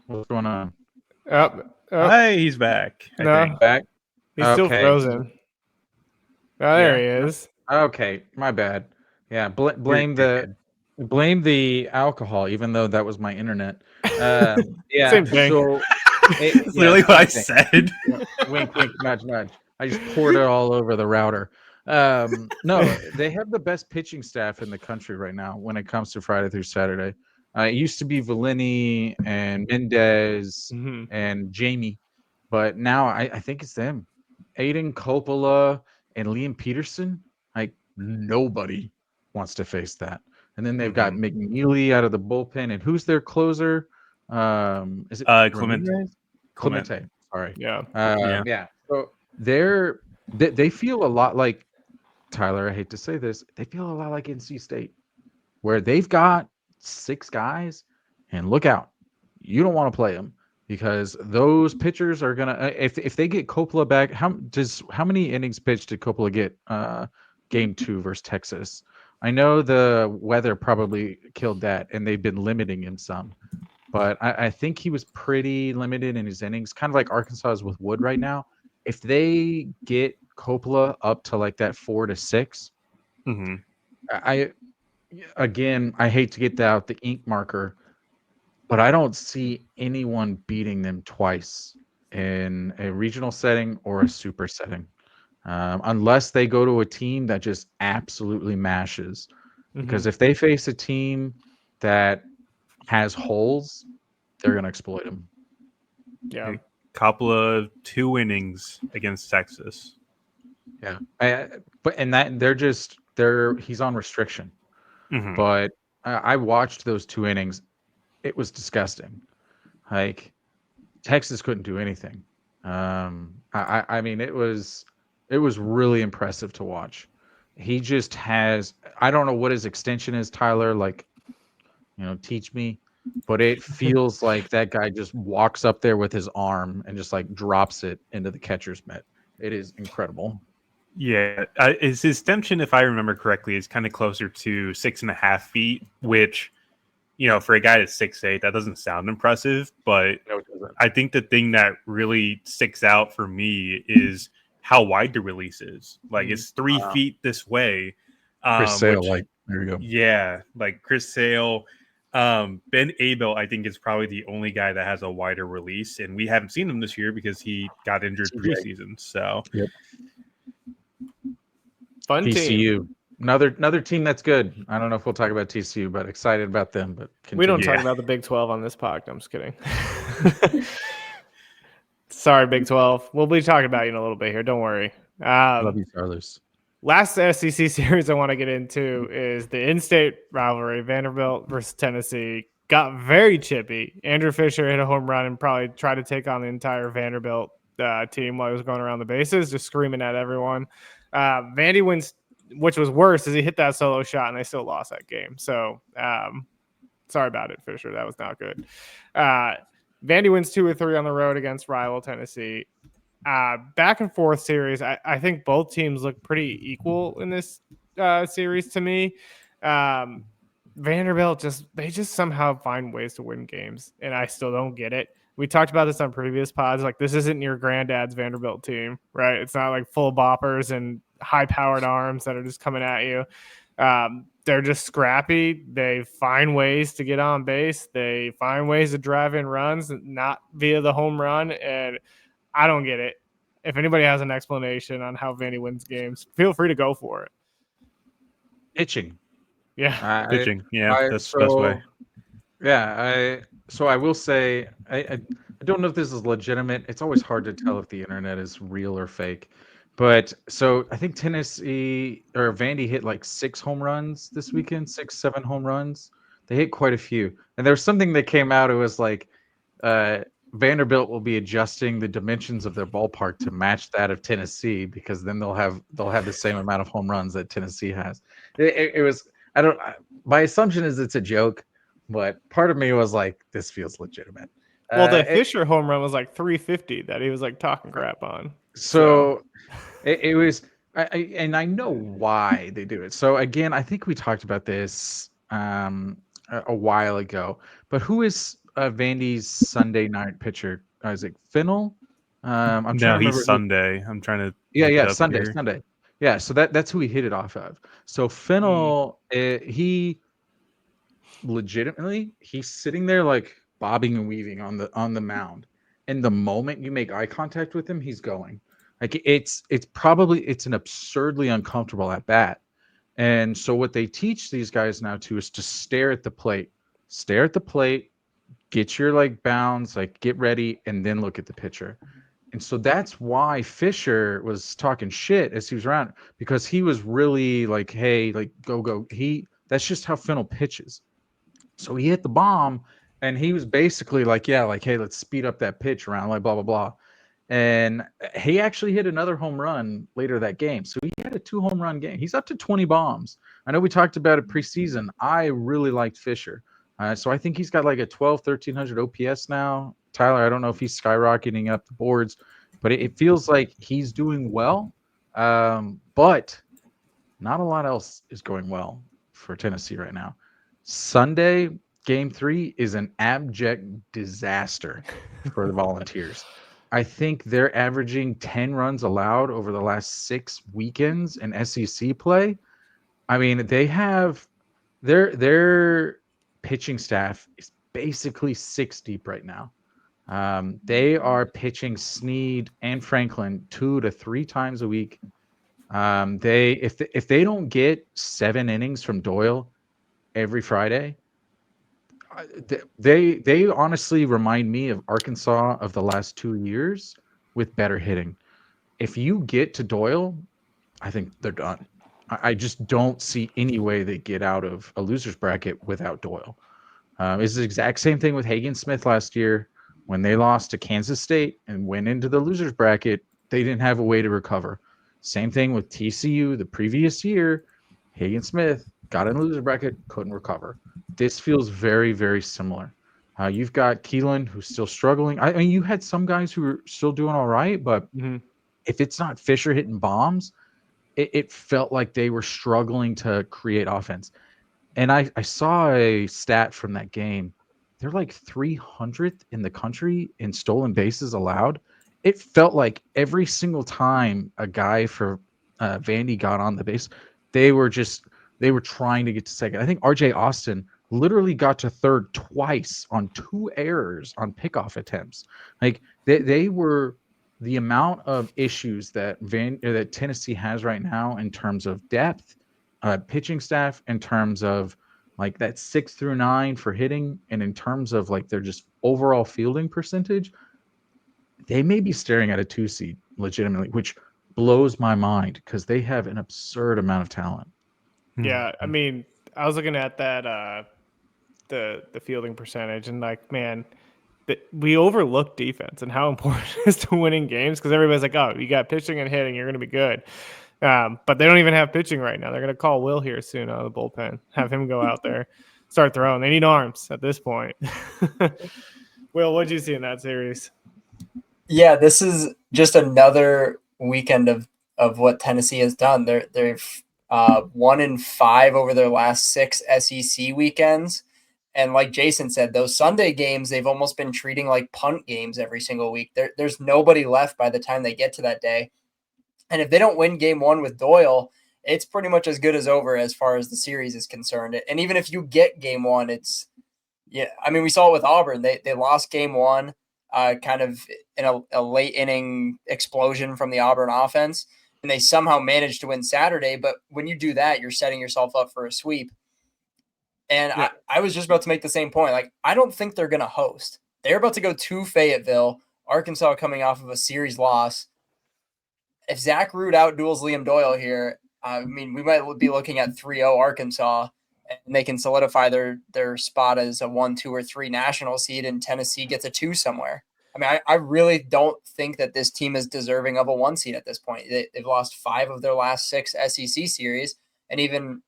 What's going on? Hey, he's back. I think. Back? He's still frozen. Oh, there he is. Okay, my bad. Yeah, blame the alcohol, even though that was my internet. Yeah, Same thing. So It's literally what I said. Wink, wink, nudge, nudge. I just poured it all over the router. No, they have the best pitching staff in the country right now when it comes to Friday through Saturday. It used to be Valini and Mendez and Jamie, but now I think it's them. Aiden Coppola and Liam Peterson. Like, nobody wants to face that. And then they've got McNeely out of the bullpen. And who's their closer? Is it Clemente? Clemente. Sorry. Yeah. Yeah. So they feel a lot like, Tyler, I hate to say this, they feel a lot like NC State, where they've got 6 guys, and look out. You don't want to play them because those pitchers are going to, if they get Coppola back, how many innings pitched did Coppola get game 2 versus Texas? I know the weather probably killed that, and they've been limiting him some. But I think he was pretty limited in his innings, kind of like Arkansas is with Wood right now. If they get Coppola up to like that 4 to 6, I hate to get out the ink marker, but I don't see anyone beating them twice in a regional setting or a super setting, unless they go to a team that just absolutely mashes. Because if they face a team that has holes, they're going to exploit them. Yeah. Couple of 2 innings against Texas. Yeah. He's on restriction. But I watched those 2 innings. It was disgusting. Like, Texas couldn't do anything. I mean, it was really impressive to watch. He just has, I don't know what his extension is, Tyler, like, teach me, but it feels like that guy just walks up there with his arm and just like drops it into the catcher's mitt. It is incredible. Yeah, his extension, if I remember correctly, is kind of closer to 6.5 feet, which, for a guy that's 6'8", that doesn't sound impressive. But I think the thing that really sticks out for me is how wide the release is. Like, it's 3 feet this way. Chris Sale, there you go. Yeah, like Chris Sale. Ben Abel, I think, is probably the only guy that has a wider release, and we haven't seen him this year because he got injured preseason. So, yep. Fun TCU, team. Another team that's good. I don't know if we'll talk about TCU, but excited about them. But we don't talk about the Big 12 on this podcast. I'm just kidding. Sorry, Big 12. We'll be talking about you in a little bit here. Don't worry. Love you, Carlos. Last SEC series I want to get into is the in-state rivalry, Vanderbilt versus Tennessee. Got very chippy. Andrew Fisher hit a home run and probably tried to take on the entire Vanderbilt team while he was going around the bases, just screaming at everyone. Vandy wins, which was worse, is he hit that solo shot and they still lost that game. So sorry about it, Fisher. That was not good. Vandy wins 2 or 3 on the road against rival Tennessee. Back and forth series. I think both teams look pretty equal in this series to me. Vanderbilt just somehow find ways to win games, and I still don't get it. We talked about this on previous pods. Like, this isn't your granddad's Vanderbilt team, right? It's not like full boppers and high-powered arms that are just coming at you. They're just scrappy. They find ways to get on base. They find ways to drive in runs, not via the home run, and I don't get it. If anybody has an explanation on how Vandy wins games, feel free to go for it. Pitching. Yeah. Pitching. Yeah, that's the best way. Yeah. So I will say, I don't know if this is legitimate. It's always hard to tell if the internet is real or fake. But so I think Vandy hit like 6 home runs this weekend, 6-7 home runs. They hit quite a few. And there was something that came out. It was like, Vanderbilt will be adjusting the dimensions of their ballpark to match that of Tennessee, because then they'll have the same amount of home runs that Tennessee has. It was my assumption is it's a joke, but part of me was like, this feels legitimate. Well, the Fisher home run was like 350 that he was like talking crap on. So it was, and I know why they do it. So again, I think we talked about this a while ago. But who is Vandy's Sunday night pitcher? Is it Fennell? I'm trying to remember. He's Sunday. I'm trying to. Yeah, Sunday. Yeah, so that's who he hit it off of. So Fennell, he legitimately, he's sitting there like bobbing and weaving on the mound, and the moment you make eye contact with him, he's going. Like it's an absurdly uncomfortable at bat. And so what they teach these guys now too is to stare at the plate, get your like bounds, like get ready, and then look at the pitcher. And so that's why Fisher was talking shit as he was around, because he was really like, hey, like go. That's just how Fennell pitches. So he hit the bomb, and he was basically like, yeah, like, hey, let's speed up that pitch around, like blah blah blah. And he actually hit another home run later that game. So he had a 2 home run game. He's up to 20 bombs. I know we talked about it preseason. I really liked Fisher. So I think he's got like a 1,300 OPS now. Tyler, I don't know if he's skyrocketing up the boards, but it feels like he's doing well. But not a lot else is going well for Tennessee right now. Sunday, game 3 is an abject disaster for the Volunteers. I think they're averaging 10 runs allowed over the last 6 weekends in SEC play. I mean, they have their pitching staff is basically 6 deep right now. They are pitching Snead and Franklin 2 to 3 times a week. If they don't get 7 innings from Doyle every Friday, they honestly remind me of Arkansas of the last 2 years with better hitting. If you get to Doyle, I think they're done. I just don't see any way they get out of a loser's bracket without Doyle. It's the exact same thing with Hagen Smith last year when they lost to Kansas State and went into the loser's bracket. They didn't have a way to recover. Same thing with TCU the previous year. Hagen Smith got in the loser's bracket, couldn't recover. This feels very, very similar. You've got Keelan, who's still struggling. I mean, you had some guys who are still doing all right, but if it's not Fisher hitting bombs, it felt like they were struggling to create offense. And I saw a stat from that game. They're like 300th in the country in stolen bases allowed. It felt like every single time a guy for Vandy got on the base, they were trying to get to second. I think RJ Austin literally got to third twice on 2 errors on pickoff attempts. Like they were, the amount of issues that Tennessee has right now in terms of depth, pitching staff, in terms of like that 6 through 9 for hitting, and in terms of like their just overall fielding percentage, they may be staring at a 2 seed legitimately, which blows my mind because they have an absurd amount of talent. Yeah, I mean, I was looking at that the fielding percentage, and like, man, we overlook defense and how important it is to winning games, because everybody's like, oh, you got pitching and hitting, you're going to be good. But they don't even have pitching right now. They're going to call Will here soon out of the bullpen, have him go out there, start throwing. They need arms at this point. Will, what did you see in that series? Yeah, this is just another weekend of what Tennessee has done. They've 1-5 over their last 6 SEC weekends. And like Jason said, those Sunday games, they've almost been treating like punt games every single week. There's nobody left by the time they get to that day. And if they don't win game 1 with Doyle, it's pretty much as good as over as far as the series is concerned. And even if you get game 1, I mean, we saw it with Auburn. They lost game 1 kind of in a late inning explosion from the Auburn offense, and they somehow managed to win Saturday. But when you do that, you're setting yourself up for a sweep. And yeah. I was just about to make the same point. Like, I don't think they're going to host. They're about to go to Fayetteville, Arkansas coming off of a series loss. If Zach Root outduels Liam Doyle here, I mean, we might be looking at 3-0 Arkansas, and they can solidify their spot as a 1, 2, or 3 national seed, and Tennessee gets a 2 somewhere. I mean, I really don't think that this team is deserving of a 1 seed at this point. They've lost 5 of their last 6 SEC series. And even,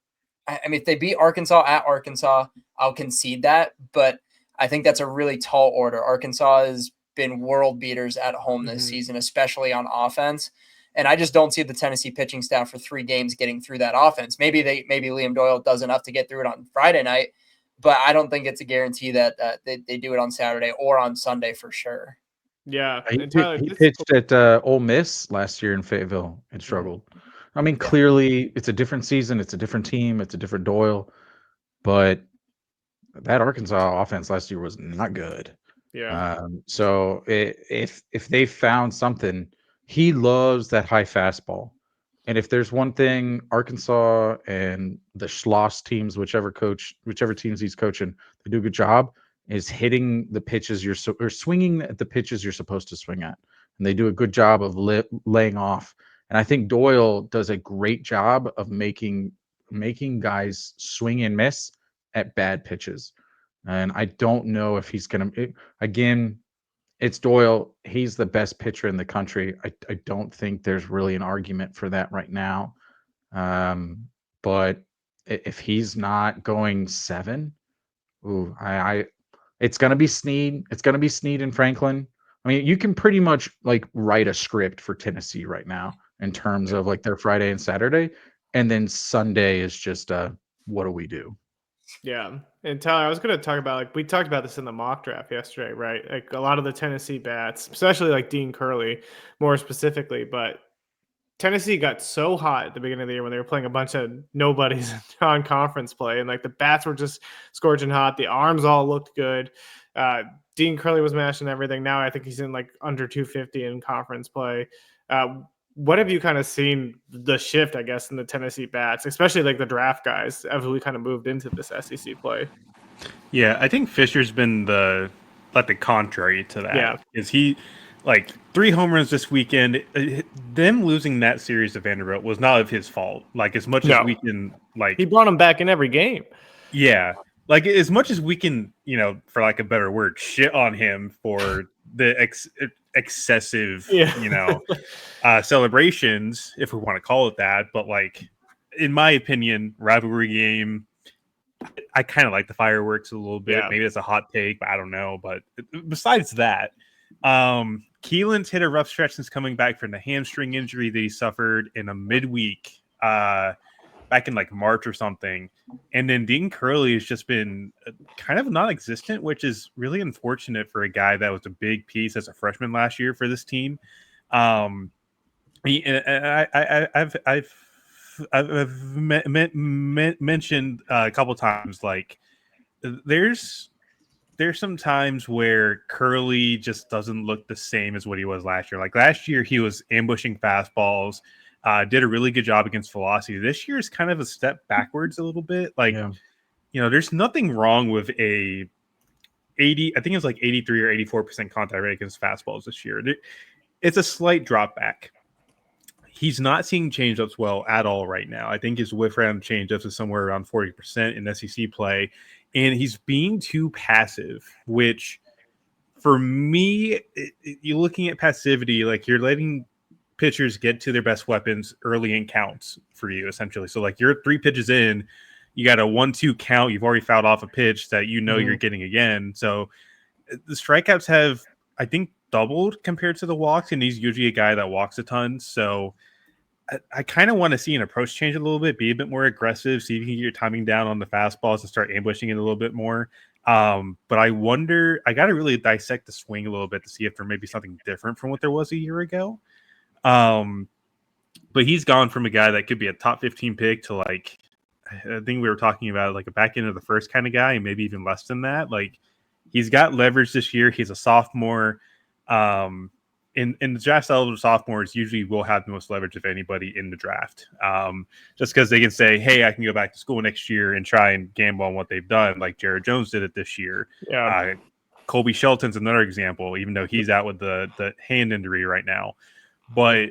I mean, if they beat Arkansas at Arkansas, I'll concede that. But I think that's a really tall order. Arkansas has been world beaters at home this season, especially on offense. And I just don't see the Tennessee pitching staff for 3 games getting through that offense. Maybe Liam Doyle does enough to get through it on Friday night, but I don't think it's a guarantee that they do it on Saturday or on Sunday for sure. Yeah. He pitched at Ole Miss last year in Fayetteville and struggled. I mean, clearly it's a different season. It's a different team. It's a different Doyle. But that Arkansas offense last year was not good. Yeah. So if they found something, he loves that high fastball. And if there's one thing Arkansas and the Schloss teams, whichever teams he's coaching, they do a good job, is hitting the pitches or swinging at the pitches you're supposed to swing at. And they do a good job of laying off. And I think Doyle does a great job of making guys swing and miss at bad pitches. And I don't know if he's going to, again, it's Doyle. He's the best pitcher in the country. I don't think there's really an argument for that right now. But if he's not going 7, it's going to be Snead. It's going to be Snead and Franklin. I mean, you can pretty much like write a script for Tennessee right now in terms of like their Friday and Saturday. And then Sunday is just what do we do? Yeah. And Tyler, I was going to talk about, like, we talked about this in the mock draft yesterday, right? Like a lot of the Tennessee bats, especially like Dean Curley more specifically, but Tennessee got so hot at the beginning of the year when they were playing a bunch of nobodies on conference play. And like the bats were just scorching hot. The arms all looked good. Dean Curley was mashing everything. Now I think he's in like under 250 in conference play. What have you kind of seen the shift, I guess, in the Tennessee bats, especially like the draft guys, as we kind of moved into this SEC play? Yeah, I think Fisher's been the contrary to that. Yeah. Is he like 3 home runs this weekend? Them losing that series to Vanderbilt was not of his fault. Like as much as we can, like he brought him back in every game. Yeah, like as much as we can, for like a better word, shit on him for the excessive, celebrations, if we want to call it that. But like, in my opinion, rivalry game, I kind of like the fireworks a little bit. Yeah. Maybe that's a hot take, but I don't know. But besides that, Keelan's hit a rough stretch since coming back from the hamstring injury that he suffered in a midweek back in like March or something. And then Dean Curley has just been kind of non-existent, which is really unfortunate for a guy that was a big piece as a freshman last year for this team. I've mentioned a couple times, like there's some times where Curley just doesn't look the same as what he was last year. Like last year, he was ambushing fastballs, did a really good job against velocity. This year is kind of a step backwards a little bit. Like, there's nothing wrong with a 80, I think it was like 83 or 84% contact rate against fastballs this year. It's a slight drop back. He's not seeing changeups well at all right now. I think his whiff round changeups is somewhere around 40% in SEC play. And he's being too passive, which for me, you're looking at passivity, like you're letting pitchers get to their best weapons early in counts for you, essentially. So like you're 3 pitches in, you got a 1-2 count. You've already fouled off a pitch that you're getting again. So the strikeouts have, I think, doubled compared to the walks, and he's usually a guy that walks a ton. So I kind of want to see an approach change a little bit, be a bit more aggressive, see if you can get your timing down on the fastballs and start ambushing it a little bit more. But I wonder, I got to really dissect the swing a little bit to see if there may be something different from what there was a year ago. But he's gone from a guy that could be a top 15 pick to like, I think we were talking about like a back end of the first kind of guy, and maybe even less than that. Like he's got leverage this year. He's a sophomore. In the draft style of sophomores, usually will have the most leverage of anybody in the draft. Just because they can say, hey, I can go back to school next year and try and gamble on what they've done, like Jared Jones did it this year. Yeah. Colby Shelton's another example, even though he's out with the hand injury right now. But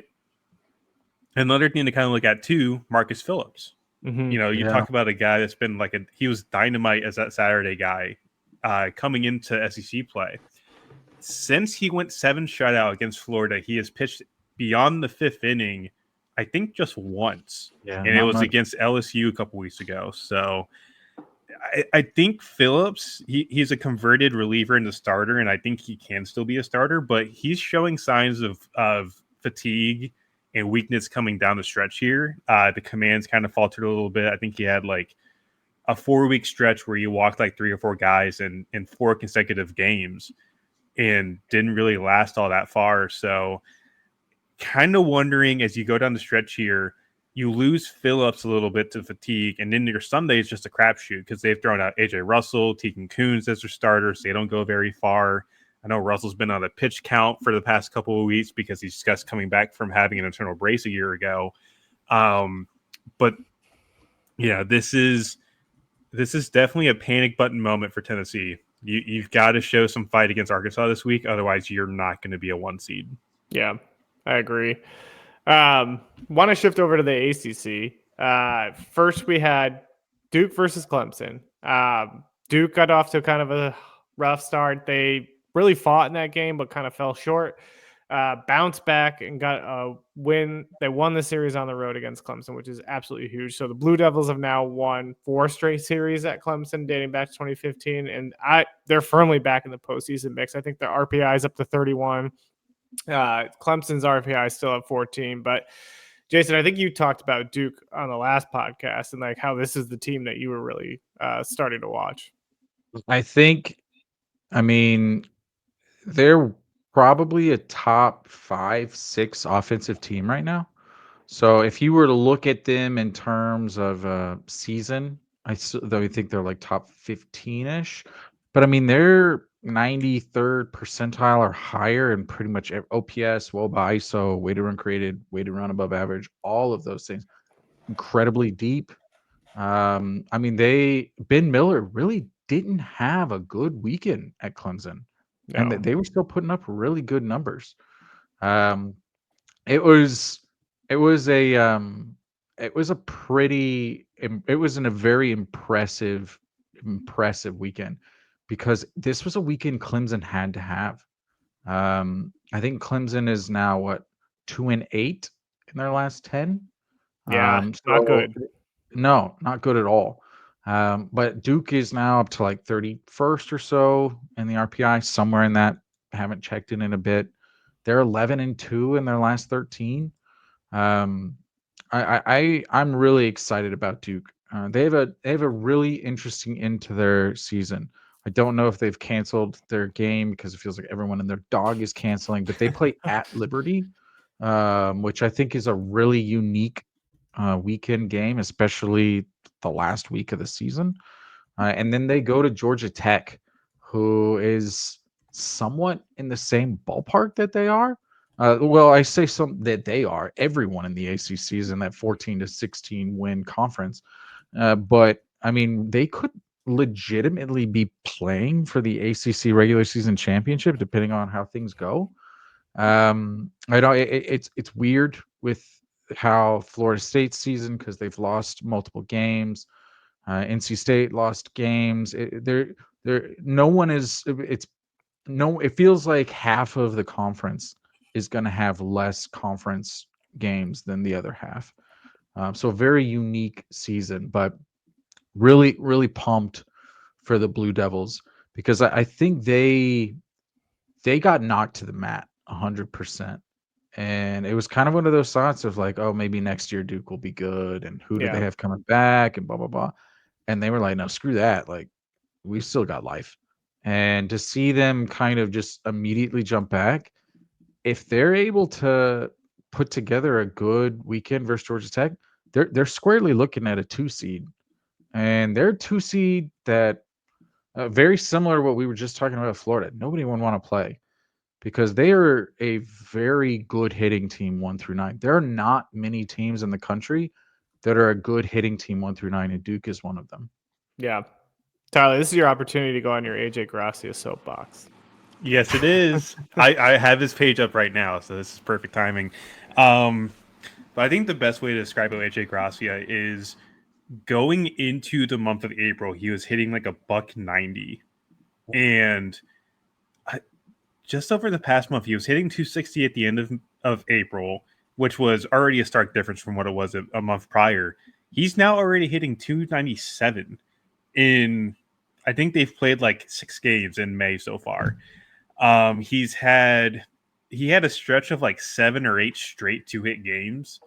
another thing to kind of look at too, Marcus Phillips. You talk about a guy that's been he was dynamite as that Saturday guy coming into SEC play. since he went 7 shutout against Florida, he has pitched beyond the 5th inning, I think just once. Yeah, And it was against LSU a couple weeks ago. So I think Phillips, he's a converted reliever into starter, and I think he can still be a starter, but he's showing signs of fatigue and weakness coming down the stretch here. The commands kind of faltered a little bit. I think he had like a 4-week stretch where you walked like 3 or 4 guys in 4 consecutive games and didn't really last all that far. So kind of wondering as you go down the stretch here, you lose Phillips a little bit to fatigue, and then your Sunday is just a crapshoot because they've thrown out AJ Russell, Tegan Kuhns as their starters. They don't go very far. I know Russell's been on a pitch count for the past couple of weeks because he's just coming back from having an internal brace a year ago. But yeah, this is definitely a panic button moment for Tennessee. You've got to show some fight against Arkansas this week. Otherwise, you're not going to be a 1 seed. Yeah, I agree. Want to shift over to the ACC. First, we had Duke versus Clemson. Duke got off to kind of a rough start. They really fought in that game, but kind of fell short. Bounced back and got a win. They won the series on the road against Clemson, which is absolutely huge. So the Blue Devils have now won 4 straight series at Clemson dating back to 2015, and they're firmly back in the postseason mix. I think the RPI is up to 31. Clemson's RPI is still at 14, but Jason, I think you talked about Duke on the last podcast and like how this is the team that you were really starting to watch. I mean, they're probably a top 5-6 offensive team right now. So if you were to look at them in terms of season, I think they're like top 15-ish. But I mean, they're 93rd percentile or higher in pretty much OPS, WOBA, ISO, weighted run created, weighted run above average, all of those things. Incredibly deep. I mean, Ben Miller really didn't have a good weekend at Clemson. No. And they were still putting up really good numbers. It was a very impressive weekend because this was a weekend Clemson had to have. I think Clemson is now 2-8 in their last 10. Yeah, not good. No, not good at all. But Duke is now up to like 31st or so in the RPI, somewhere in that. I haven't checked in a bit. They're 11-2 in their last 13. I'm really excited about Duke. They have a really interesting end to their season. I don't know if they've canceled their game because it feels like everyone and their dog is canceling, but they play at Liberty, which I think is a really unique weekend game, especially the last week of the season. And then they go to Georgia Tech, who is somewhat in the same ballpark that they are. Well, I say that they are. Everyone in the ACC is in that 14-16 win conference. But I mean, they could legitimately be playing for the ACC regular season championship, depending on how things go. I know it's weird with how Florida State's season, because they've lost multiple games. NC State lost games. It feels like half of the conference is going to have less conference games than the other half. So a very unique season, but really, really pumped for the Blue Devils because I think they got knocked to the mat 100%. And it was kind of one of those thoughts of like, oh, maybe next year Duke will be good. And who do they have coming back and blah, blah, blah. And they were like, no, screw that. Like, we've still got life. And to see them kind of just immediately jump back, if they're able to put together a good weekend versus Georgia Tech, they're squarely looking at a 2 seed. And they're a 2 seed that very similar to what we were just talking about Florida. Nobody would want to play because they are a very good hitting team 1 through 9. There are not many teams in the country that are a good hitting team 1 through 9, and Duke is one of them. Yeah. Tyler, this is your opportunity to go on your AJ Gracia soapbox. Yes, it is. I have his page up right now, so this is perfect timing. But I think the best way to describe AJ Gracia is going into the month of April, he was hitting like a $190, and just over the past month, he was hitting 260 at the end of April, which was already a stark difference from what it was a month prior. He's now already hitting 297 in, I think they've played like 6 games in May so far. He had a stretch of like 7 or 8 straight 2-hit games.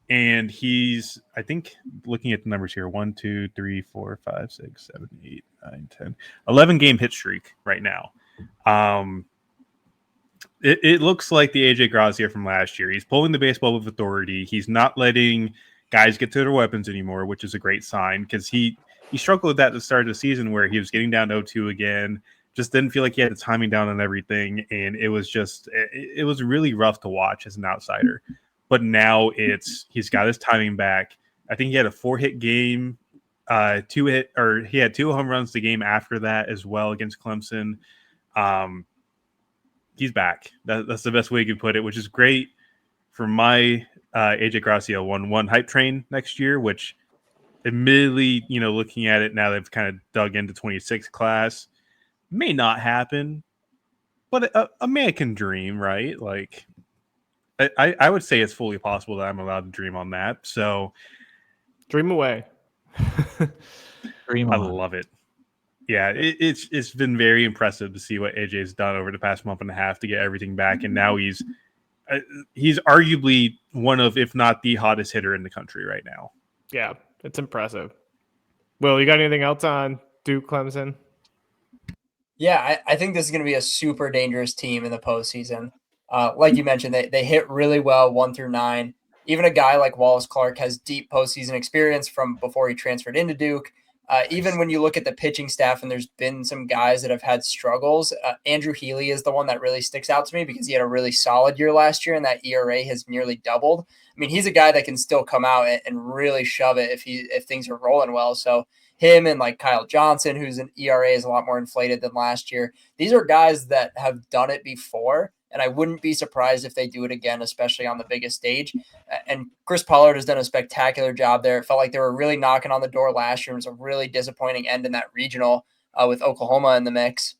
And he's, I think, looking at the numbers here, 1, 2, 3, 4, 5, 6, 7, 8, 9, 10, 11 game hit streak right now. It looks like the AJ Gracia from last year. He's pulling the baseball with authority. He's not letting guys get to their weapons anymore, which is a great sign because he struggled with that at the start of the season where he was getting down 0-2 again. Just didn't feel like he had the timing down on everything, and it was really rough to watch as an outsider. But now he's got his timing back. I think he had a 4-hit game, he had 2 home runs the game after that as well against Clemson. He's back. That's the best way you could put it, which is great for my AJ Gracia 1-1 hype train next year, which admittedly, looking at it now, they've kind of dug into 26 class. May not happen, but a man can dream, right? Like, I would say it's fully possible that I'm allowed to dream on that. So, dream away. Dream I on. love it. Yeah, it's been very impressive to see what AJ's done over the past month and a half to get everything back, and now he's arguably one of, if not the hottest hitter in the country right now. Yeah, it's impressive. Will, you got anything else on Duke Clemson? Yeah, I think this is going to be a super dangerous team in the postseason. Like you mentioned, they hit really well 1 through 9. Even a guy like Wallace Clark has deep postseason experience from before he transferred into Duke. Even when you look at the pitching staff, and there's been some guys that have had struggles, Andrew Healy is the one that really sticks out to me because he had a really solid year last year, and that ERA has nearly doubled. I mean, he's a guy that can still come out and really shove it if things are rolling well. So him and like Kyle Johnson, whose an ERA is a lot more inflated than last year, these are guys that have done it before. And I wouldn't be surprised if they do it again, especially on the biggest stage. And Chris Pollard has done a spectacular job there. It felt like they were really knocking on the door last year. It was a really disappointing end in that regional with Oklahoma in the mix.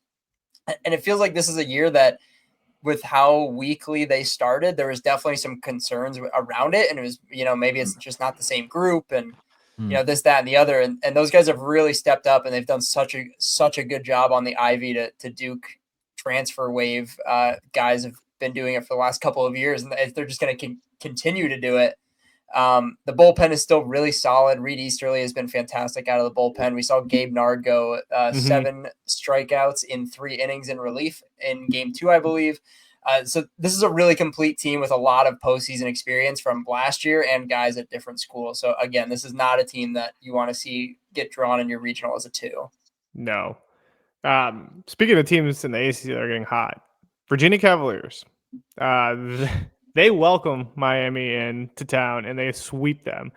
And it feels like this is a year that, with how weakly they started, there was definitely some concerns around it. And it was, maybe it's just not the same group and, this, that, and the other. And those guys have really stepped up, and they've done such a good job on the Ivy to Duke transfer wave. Guys have been doing it for the last couple of years, and they're just going to continue to do it. The bullpen is still really solid. Reed Easterly has been fantastic out of the bullpen. We saw Gabe Nard go 7 strikeouts in 3 innings in relief in game 2, I believe. So this is a really complete team with a lot of postseason experience from last year and guys at different schools. So again, this is not a team that you want to see get drawn in your regional as a 2. No. Speaking of teams in the ACC that are getting hot, Virginia Cavaliers, they welcome Miami into town and they sweep them.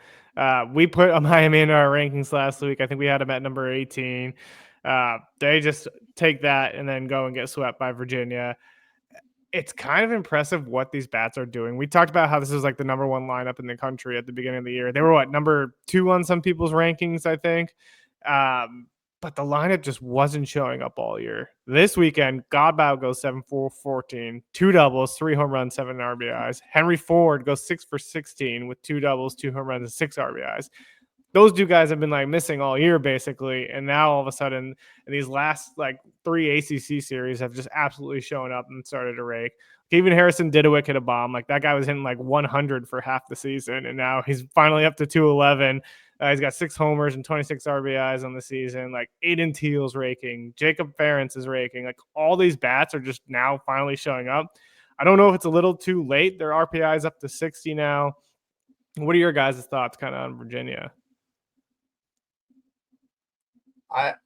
We put Miami in our rankings last week. I think we had them at number 18. They just take that and then go and get swept by Virginia. It's kind of impressive what these bats are doing. We talked about how this is like the number 1 lineup in the country at the beginning of the year. They were number 2 on some people's rankings, I think. But the lineup just wasn't showing up all year. This weekend, Godbout goes 7-for-14, 2 doubles, 3 home runs, 7 RBIs. Henry Ford goes 6-for-16 with 2 doubles, 2 home runs, and 6 RBIs. Those 2 guys have been missing all year basically, and now all of a sudden these last 3 ACC series have just absolutely shown up and started to rake. Even Harrison Didowick hit a bomb. That guy was hitting 100 for half the season, and now he's finally up to 211. He's got 6 homers and 26 RBIs on the season. Aiden Teal's raking. Jacob Ferentz is raking. All these bats are just now finally showing up. I don't know if it's a little too late. Their RPI is up to 60 now. What are your guys' thoughts kind of on Virginia?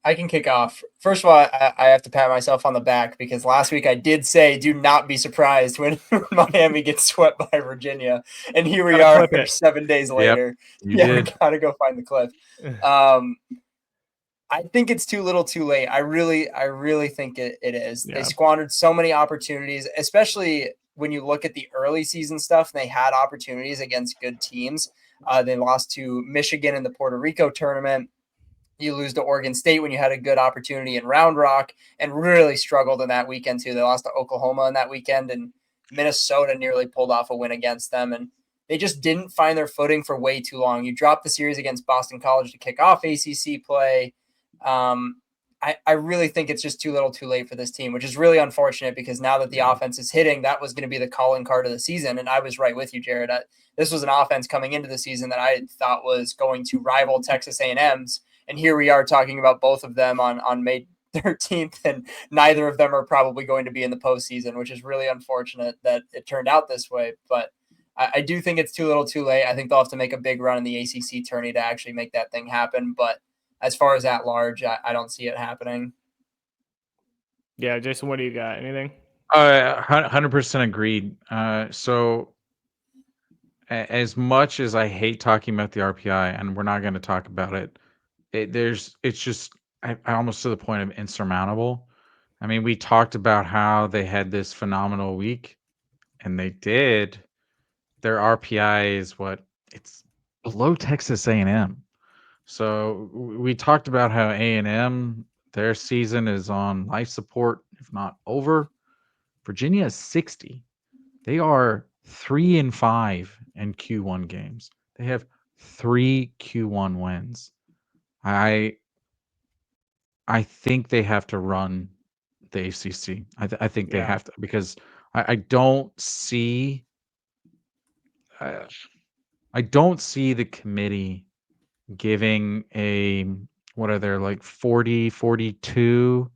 I can kick off. First of all, I have to pat myself on the back because last week I did say do not be surprised when Miami gets swept by Virginia. And here we are 7 days later. We got to go find the clip. I think it's too little too late. I really think it is. Yeah. They squandered so many opportunities, especially when you look at the early season stuff. They had opportunities against good teams. They lost to Michigan in the Puerto Rico tournament. You lose to Oregon State when you had a good opportunity in Round Rock, and really struggled in that weekend too. They lost to Oklahoma in that weekend, and Minnesota nearly pulled off a win against them. And they just didn't find their footing for way too long. You dropped the series against Boston College to kick off ACC play. I really think it's just too little too late for this team, which is really unfortunate because now that the offense is hitting, that was going to be the calling card of the season. And I was right with you, Jared. This was an offense coming into the season that I thought was going to rival Texas A&M's. And here we are talking about both of them on May 13th, and neither of them are probably going to be in the postseason, which is really unfortunate that it turned out this way. But I do think it's too little too late. I think they'll have to make a big run in the ACC tourney to actually make that thing happen. But as far as at large, I don't see it happening. Yeah, Jason, what do you got? Anything? 100% agreed. So as much as I hate talking about the RPI, and we're not going to talk about it, it's just I almost to the point of insurmountable. I mean, we talked about how they had this phenomenal week, and they did. Their RPI is it's below Texas A&M. So we talked about how A&M, their season is on life support, if not over. Virginia is 60. They are 3-5 in Q1 games. They have 3 Q1 wins. I think they have to run the ACC. I think they have to, because I don't see the committee giving a, what are there, like 40, 42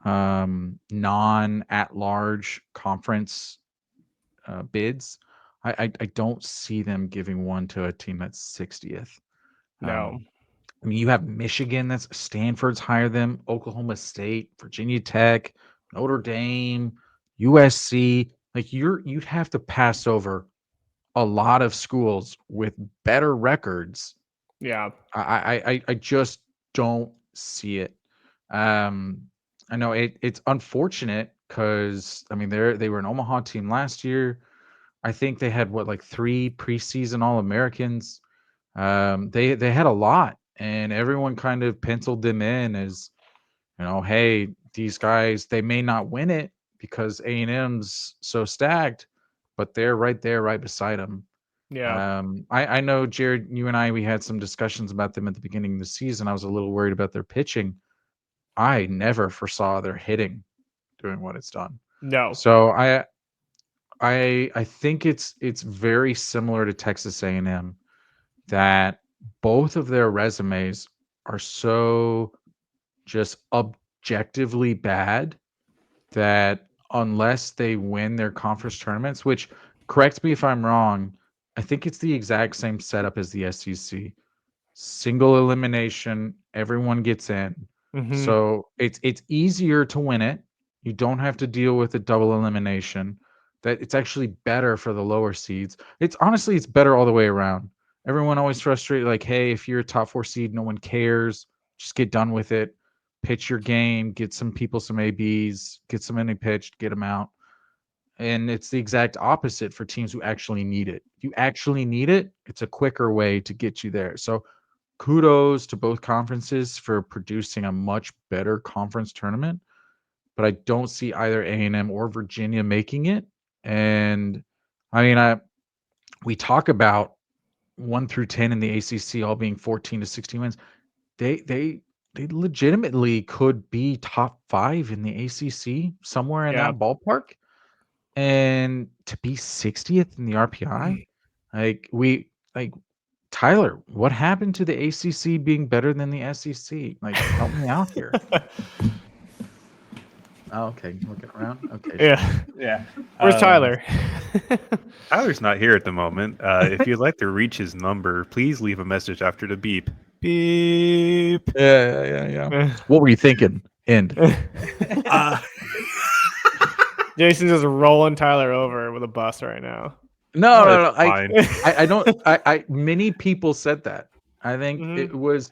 non-at-large conference bids. I don't see them giving one to a team that's 60th. No. I mean, you have Michigan, that's Stanford's higher than Oklahoma State, Virginia Tech, Notre Dame, USC. Like you'd have to pass over a lot of schools with better records. Yeah. I just don't see it. I know it's unfortunate because I mean they were an Omaha team last year. I think they had 3 preseason All-Americans. They had a lot, and everyone kind of penciled them in as, hey, these guys, they may not win it because A&M's so stacked, but they're right there, right beside them. Yeah. I know, Jared, you and I, we had some discussions about them at the beginning of the season. I was a little worried about their pitching. I never foresaw their hitting doing what it's done. No. So I think it's very similar to Texas A&M, that both of their resumes are so just objectively bad that unless they win their conference tournaments, which, correct me if I'm wrong, I think it's the exact same setup as the SEC. Single elimination, everyone gets in. Mm-hmm. So it's easier to win it. You don't have to deal with a double elimination. That it's actually better for the lower seeds. It's better all the way around. Everyone always frustrated, like, hey, if you're a top 4 seed, no one cares. Just get done with it. Pitch your game, get some people some ABs, get some inning pitched, get them out. And it's the exact opposite for teams who actually need it. If you actually need it, it's a quicker way to get you there. So kudos to both conferences for producing a much better conference tournament, but I don't see either A&M or Virginia making it. And I mean, we talk about 1 through 10 in the ACC all being 14 to 16 wins. They legitimately could be top 5 in the ACC, somewhere in that ballpark. And to be 60th in the RPI, Tyler, what happened to the ACC being better than the SEC? Like, help me out here. Oh, okay, looking around. Okay. Yeah. Where's Tyler? Tyler's not here at the moment. If you'd like to reach his number, please leave a message after the beep. Beep. Yeah. What were you thinking? End. Jason's just rolling Tyler over with a bus right now. No. I don't. Many people said that. I think it was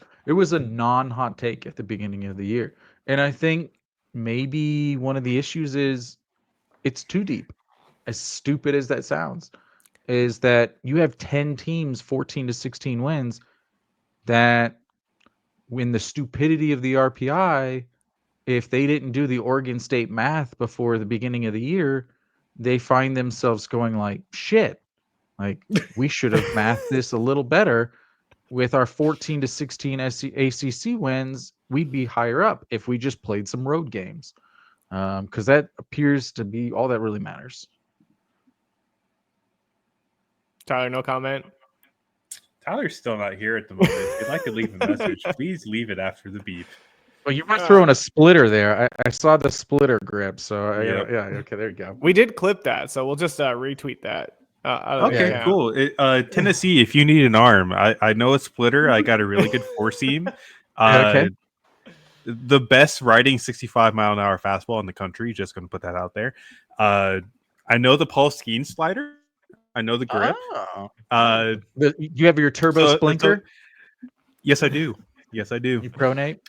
a non-hot take at the beginning of the year, and I think maybe one of the issues is it's too deep. As stupid as that sounds, is that you have 10 teams, 14 to 16 wins, that when the stupidity of the RPI, if they didn't do the Oregon State math before the beginning of the year, they find themselves going like, shit, like we should have mathed this a little better. With our 14 to 16 ACC wins, we'd be higher up if we just played some road games. Because that appears to be all that really matters. Tyler, no comment. Tyler's still not here at the moment. If you'd like to leave a message, please leave it after the beep. Well, you were throwing a splitter there. I saw the splitter grip. So, Yep. yeah, okay, there you go. We did clip that, so we'll just retweet that. Okay, cool. Tennessee, if you need an arm, I know a splitter. I got a really good four seam. Okay. The best riding 65-mile-an-hour fastball in the country. Just going to put that out there. I know the Paul Skeen slider. I know the grip. Oh. You have your turbo splinter? Yes, I do. Yes, I do. You pronate?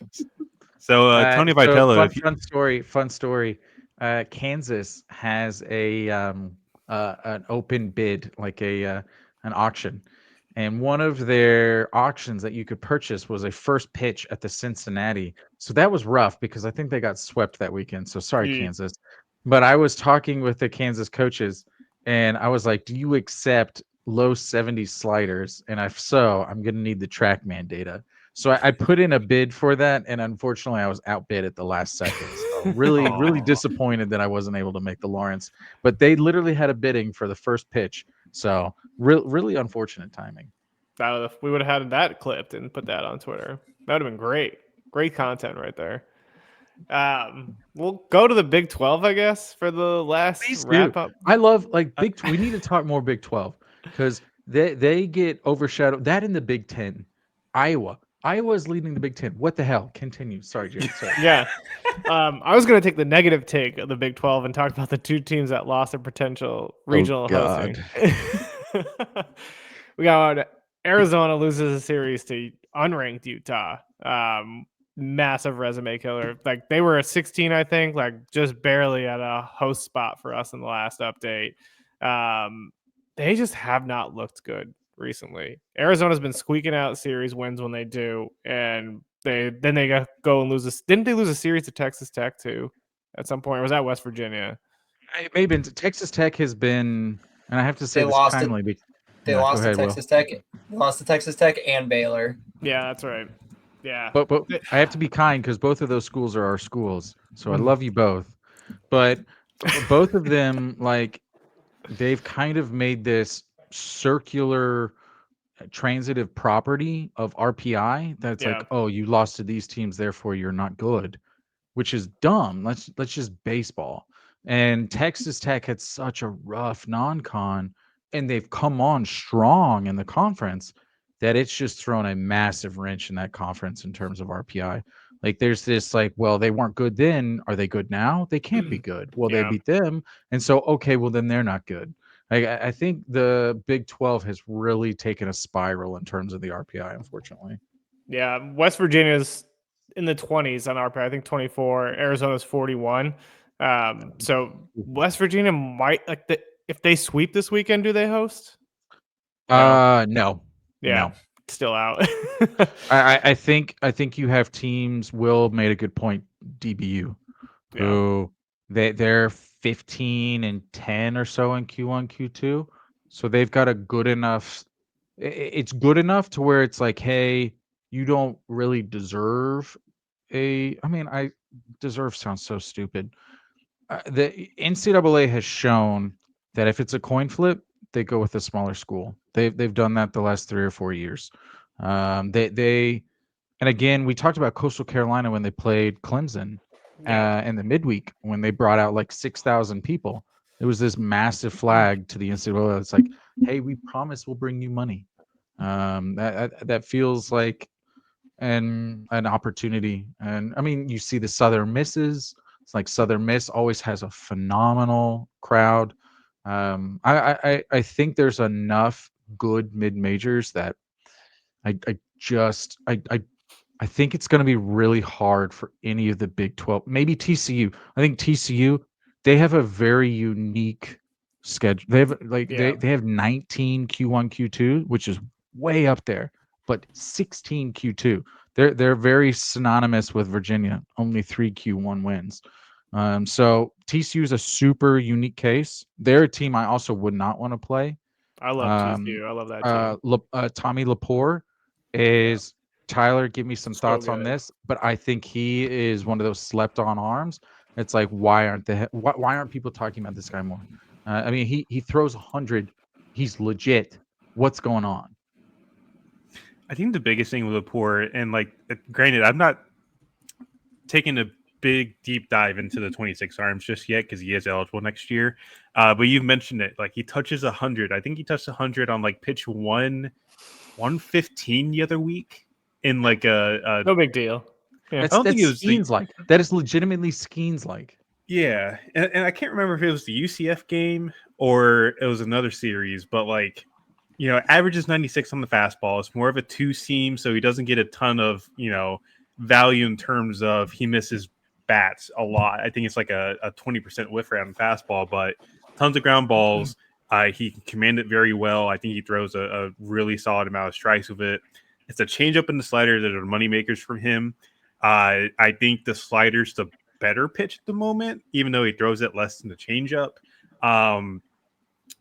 So Tony Vitello. Fun story. Kansas has an open bid, like an auction, and one of their auctions that you could purchase was a first pitch at the Cincinnati. So that was rough because I think they got swept that weekend. So sorry, Kansas. But I was talking with the Kansas coaches, and I was like, "Do you accept low 70s sliders? And if so, I'm going to need the TrackMan data." So I put in a bid for that, and unfortunately, I was outbid at the last second. So really disappointed that I wasn't able to make the Lawrence. But they literally had a bidding for the first pitch. So really unfortunate timing. We would have had that clipped and put that on Twitter. That would have been great. Great content right there. We'll go to the Big 12, I guess, for the last wrap up. I love Big. We need to talk more Big 12 because they get overshadowed. That in the Big 10, Iowa is leading the Big 10. What the hell? Continue. Sorry, Jared. Sorry. Yeah. I was going to take the negative take of the Big 12 and talk about the two teams that lost their potential regional hosting. We got Arizona loses a series to unranked Utah. Massive resume killer. Like they were at 16, I think, like just barely at a host spot for us in the last update. They just have not looked good recently. Arizona's been squeaking out series wins when they do, and they go and lose this. Didn't they lose a series to Texas Tech too at some point? Or was that West Virginia? It may have been. Texas Tech has been, and I have to say They this lost kindly. They lost to Texas Tech. They lost to Texas Tech and Baylor. Yeah, that's right. Yeah, but I have to be kind because both of those schools are our schools, so I love you both. But both of them, like, they've kind of made this circular transitive property of RPI that's like, oh, you lost to these teams, therefore you're not good, which is dumb. Let's just baseball. And Texas Tech had such a rough non-con, and they've come on strong in the conference that it's just thrown a massive wrench in that conference in terms of RPI. Like there's this like, well, they weren't good then. Are they good now? They can't be good. Well, they beat them. And so, okay, well, then they're not good. Like, I think the Big 12 has really taken a spiral in terms of the RPI, unfortunately. Yeah, West Virginia's in the 20s on RPI. I think 24. Arizona's 41. So West Virginia might if they sweep this weekend, do they host? No. Yeah, no. Still out. I think you have teams. Will made a good point. DBU, who they're 15-10 or so in Q1, Q2, so they've got a good enough. It's good enough to where it's like, hey, you don't really deserve I mean, deserve sounds so stupid. The NCAA has shown that if it's a coin flip, they go with a smaller school. They've done that the last 3 or 4 years. And again, we talked about Coastal Carolina when they played Clemson in the midweek when they brought out like 6,000 people. It was this massive flag to the NCAA. It's like, hey, we promise we'll bring you money. That feels like an opportunity. And I mean, you see the Southern Misses. It's like Southern Miss always has a phenomenal crowd. I think there's enough good mid-majors that I think it's going to be really hard for any of the Big 12. Maybe TCU. I think TCU, they have a very unique schedule. They have they have 19 Q1, Q2, which is way up there, but 16 Q2. they're very synonymous with Virginia. Only 3 Q1 wins. So TCU is a super unique case. They're a team I also would not want to play. I love TCU. I love that team. Tommy LaPour is Tyler. Give me some So thoughts on good. this, but I think he is one of those slept-on arms. It's like why aren't people talking about this guy more? I mean, he throws 100. He's legit. What's going on? I think the biggest thing with LaPour, and like, granted, I'm not taking a big deep dive into the 26 arms just yet because he is eligible next year. But you've mentioned it, like he touches 100. I think he touched 100 on like pitch 115 the other week in like a No big deal. Yeah. I don't think it was Skeens like. That is legitimately Skeens like. Yeah, and I can't remember if it was the UCF game or it was another series, but like, you know, averages 96 on the fastball. It's more of a two seam, so he doesn't get a ton of, you know, value in terms of he misses bats a lot. I think it's like a 20% whiff rate on the fastball, but tons of ground balls. He can command it very well. I think he throws a really solid amount of strikes with it. It's a changeup in the slider that are money makers from him. I think the slider's the better pitch at the moment, even though he throws it less than the changeup.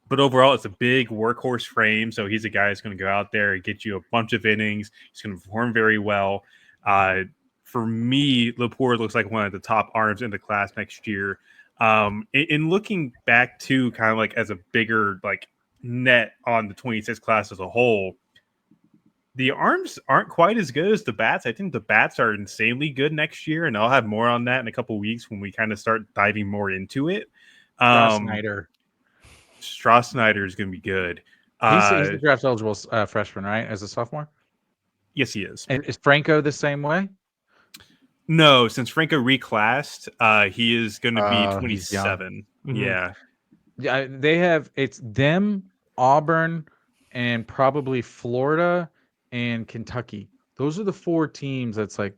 But overall, it's a big workhorse frame, so he's a guy that's going to go out there and get you a bunch of innings. He's going to perform very well. For me, LaPour looks like one of the top arms in the class next year. In looking back to kind of like as a bigger like net on the 26 class as a whole, the arms aren't quite as good as the bats. I think the bats are insanely good next year, and I'll have more on that in a couple of weeks when we kind of start diving more into it. Snyder. Snyder is going to be good. He's the draft eligible freshman, right? As a sophomore? Yes, he is. And is Franco the same way? No, since Franco reclassed, he is going to be 27. Mm-hmm. Yeah. Yeah, they have it's them, Auburn, and probably Florida and Kentucky. Those are the 4 teams that's like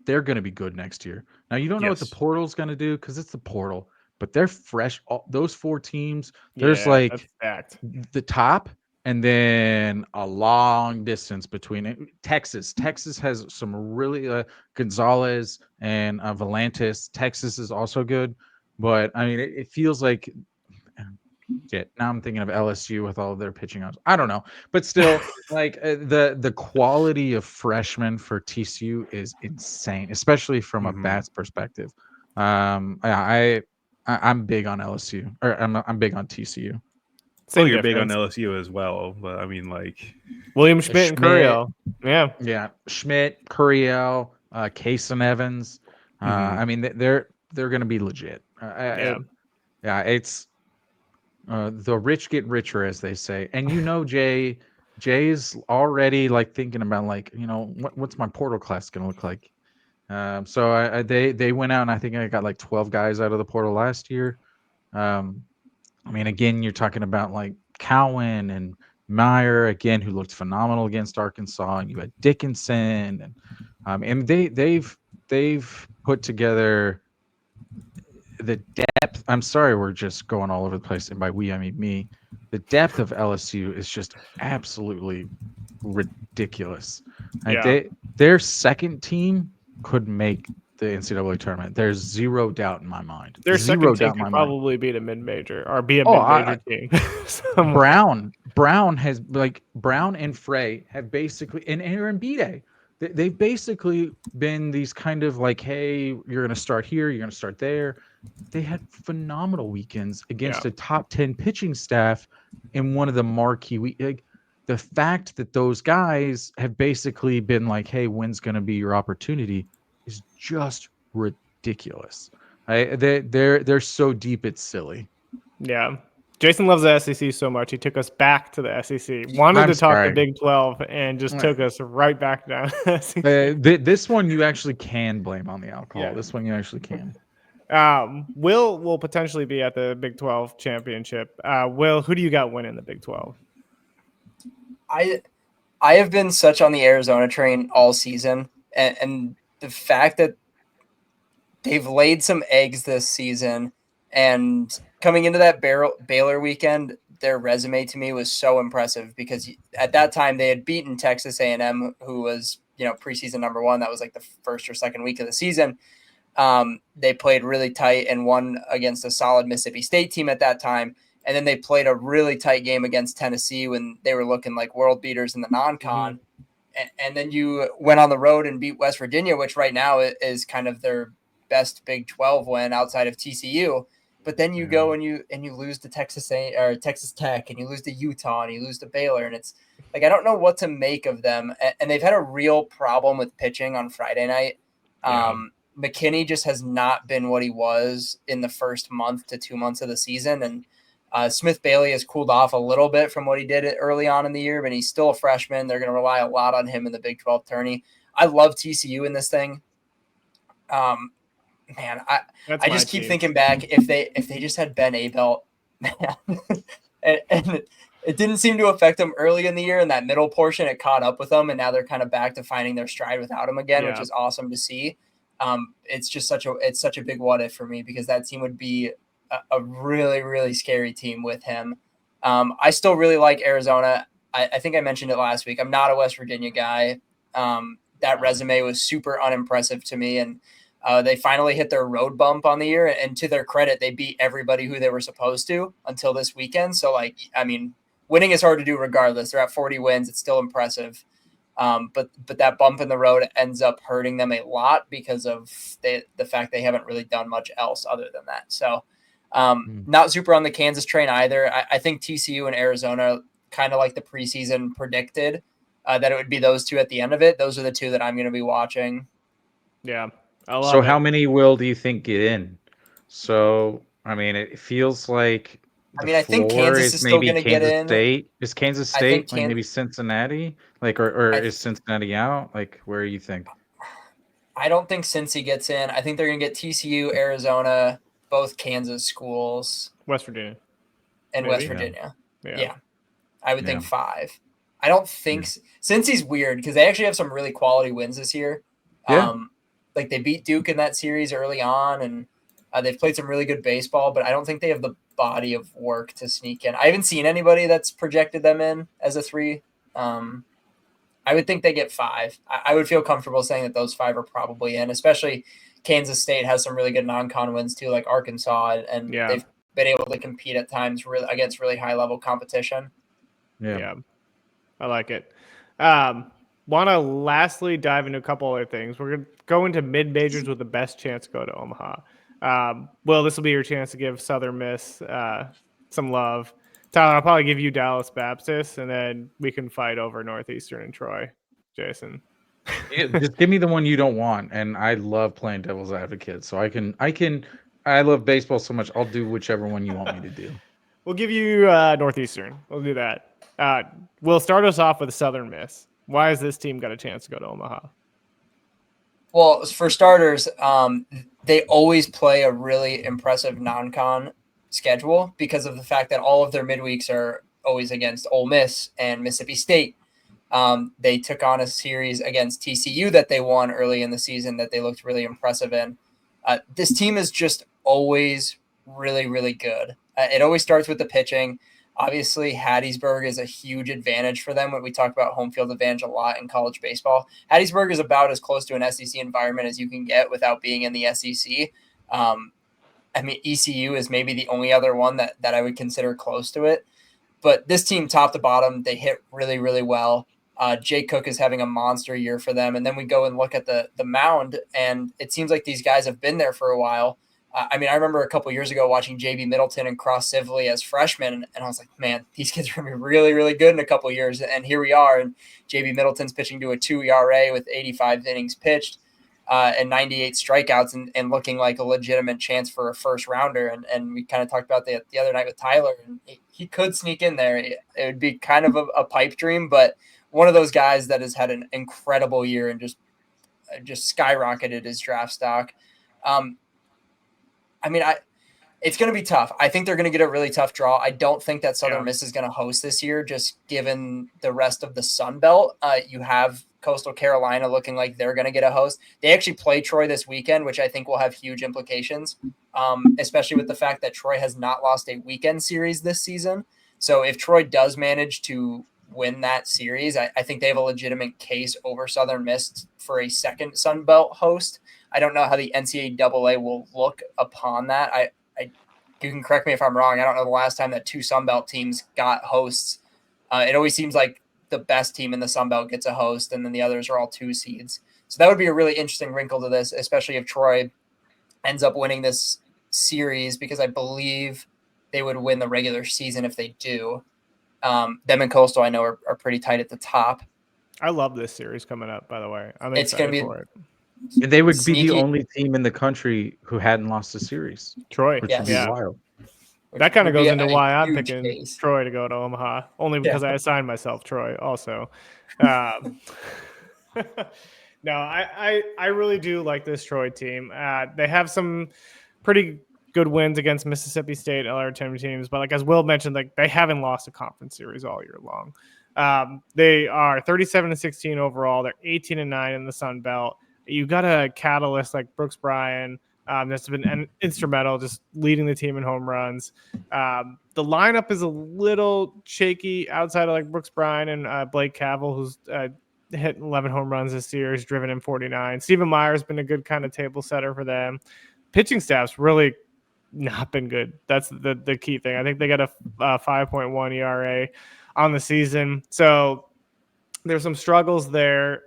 they're going to be good next year. Now you don't know what the portal's going to do because it's the portal, but they're fresh. Those 4 teams, there's like the top and then a long distance between it. Texas has some really Gonzalez and Volantis. Texas is also good, but I mean, it feels like. Now I'm thinking of LSU with all of their pitching arms. I don't know, but still, like the quality of freshmen for TCU is insane, especially from a bats perspective. I'm big on LSU, or I'm big on TCU. You're big on LSU as well, but I mean, like William Schmidt and Curiel. Yeah, Schmidt, Curiel, Case and Evans. I mean, they're going to be legit. It's. The rich get richer, as they say. And you know, Jay's already like thinking about like, you know, what's my portal class going to look like? So they went out and I think I got like 12 guys out of the portal last year. I mean, again, you're talking about like Cowan and Meyer again, who looked phenomenal against Arkansas, and you had Dickinson, and they've put together the depth. I'm sorry, we're just going all over the place, and by we I mean me. The depth of LSU is just absolutely ridiculous. Like their second team could make the NCAA tournament. There's zero doubt in my mind. Their second team could probably beat a mid-major or be a mid-major team. Brown has like Brown and Frey have basically, and Aaron B-Day. They've basically been these kind of like, hey, you're going to start here, you're going to start there. They had phenomenal weekends against a top 10 pitching staff in one of the marquee the fact that those guys have basically been like, hey, when's going to be your opportunity is just ridiculous. They're so deep, it's silly. Yeah. Jason loves the SEC so much. He took us back to the SEC. Wanted to talk the Big 12 and just took us right back down. This one you actually can blame on the alcohol. Yeah. This one you actually can. Will potentially be at the Big 12 championship. Will, who do you got winning the Big 12? I have been such on the Arizona train all season, and the fact that they've laid some eggs this season, and coming into that Baylor weekend, their resume to me was so impressive because at that time they had beaten Texas A&M, who was preseason number 1. That was like the first or second week of the season. They played really tight and won against a solid Mississippi State team at that time. And then they played a really tight game against Tennessee when they were looking like world beaters in the non-con. Mm-hmm. And then you went on the road and beat West Virginia, which right now is kind of their best Big 12 win outside of TCU. But then you go and you lose to Texas Tech, and you lose to Utah, and you lose to Baylor. And it's like, I don't know what to make of them. And they've had a real problem with pitching on Friday night. McKinney just has not been what he was in the first month to 2 months of the season. And Smith Bailey has cooled off a little bit from what he did early on in the year, but he's still a freshman. They're going to rely a lot on him in the Big 12 tourney. I love TCU in this thing. Man, I just keep thinking back if they just had Ben Abelt, and it didn't seem to affect them early in the year. In that middle portion, it caught up with them, and now they're kind of back to finding their stride without him again, which is awesome to see. It's just such a big what if for me, because that team would be a really, really scary team with him. I still really like Arizona. I think I mentioned it last week. I'm not a West Virginia guy. That resume was super unimpressive to me, and they finally hit their road bump on the year. And to their credit, they beat everybody who they were supposed to until this weekend. So, winning is hard to do regardless. They're at 40 wins. It's still impressive. But that bump in the road ends up hurting them a lot because of the fact they haven't really done much else other than that. So not super on the Kansas train either. I think TCU and Arizona, kind of like the preseason predicted, that it would be those two at the end of it. Those are the two that I'm going to be watching. Yeah. So how many do you think get in? So, it feels like I think Kansas is still going to get in. State. Is Kansas State maybe Cincinnati? Or is Cincinnati out? Where do you think? I don't think Cincy gets in. I think they're going to get TCU, Arizona, both Kansas schools. West Virginia. And maybe? West Virginia. Yeah. I would think 5. I don't think Cincy's weird because they actually have some really quality wins this year. Yeah. They beat Duke in that series early on, and they've played some really good baseball, but I don't think they have the body of work to sneak in. I haven't seen anybody that's projected them in as a 3. I would think they get 5. I would feel comfortable saying that those 5 are probably in, especially Kansas State has some really good non-con wins too, like Arkansas, and they've been able to compete at times against really high-level competition. Yeah. I like it. Want to lastly dive into a couple other things. We're going to go into mid-majors with the best chance to go to Omaha. Will, this will be your chance to give Southern Miss some love. Tyler, I'll probably give you Dallas Baptist, and then we can fight over Northeastern and Troy. Jason. Just give me the one you don't want, and I love playing devil's advocate. So I love baseball so much, I'll do whichever one you want me to do. We'll give you Northeastern. We'll do that. We'll start us off with Southern Miss. Why has this team got a chance to go to Omaha? Well, for starters, they always play a really impressive non-con schedule because of the fact that all of their midweeks are always against Ole Miss and Mississippi State. They took on a series against TCU that they won early in the season that they looked really impressive in. This team is just always really, really good. It always starts with the pitching. Obviously, Hattiesburg is a huge advantage for them. When we talk about home field advantage a lot in college baseball, Hattiesburg is about as close to an SEC environment as you can get without being in the SEC. ECU is maybe the only other one that I would consider close to it. But this team, top to bottom, they hit really, really well. Jake Cook is having a monster year for them. And then we go and look at the mound, and it seems like these guys have been there for a while. I remember a couple years ago watching JB Middleton and Cross Sibley as freshmen, and I was like, man, these kids are going to be really, really good in a couple years. And here we are, and JB Middleton's pitching to a 2 ERA with 85 innings pitched and 98 strikeouts and looking like a legitimate chance for a first rounder. And we kind of talked about that the other night with Tyler, and he could sneak in there. It would be kind of a pipe dream, but one of those guys that has had an incredible year and just skyrocketed his draft stock. It's going to be tough. I think they're going to get a really tough draw. I don't think that Southern Miss is going to host this year, just given the rest of the Sun Belt. You have Coastal Carolina looking like they're going to get a host. They actually play Troy this weekend, which I think will have huge implications, especially with the fact that Troy has not lost a weekend series this season. So if Troy does manage to win that series. I think they have a legitimate case over Southern Miss for a second Sun Belt host. I don't know how the NCAA will look upon that. You can correct me if I'm wrong. I don't know the last time that two Sun Belt teams got hosts. It always seems like the best team in the Sun Belt gets a host, and then the others are all 2 seeds. So that would be a really interesting wrinkle to this, especially if Troy ends up winning this series, because I believe they would win the regular season if they do. Them and Coastal, I know, are pretty tight at the top. I love this series coming up, by the way. I'm It's excited gonna be for it. They would be sneaky. the only team in the country who hadn't lost a series, Troy. which Yes. would be Yeah. wild. That kind of would be goes into a why I'm huge picking case. Troy to go to Omaha, only because I assigned myself Troy also. No, I really do like this Troy team. They have some pretty good wins against Mississippi State and other teams, but like as Will mentioned, like they haven't lost a conference series all year long. They are 37-16 overall. They're 18-9 in the Sun Belt. You got a catalyst like Brooks Bryan that's been instrumental, just leading the team in home runs. The lineup is a little shaky outside of like Brooks Bryan and Blake Cavell, who's hit 11 home runs this year. He's driven in 49. Stephen Meyer's been a good kind of table setter for them. Pitching staff's really not been good. That's the key thing. I think they got a 5.1 ERA on the season. So there's some struggles there.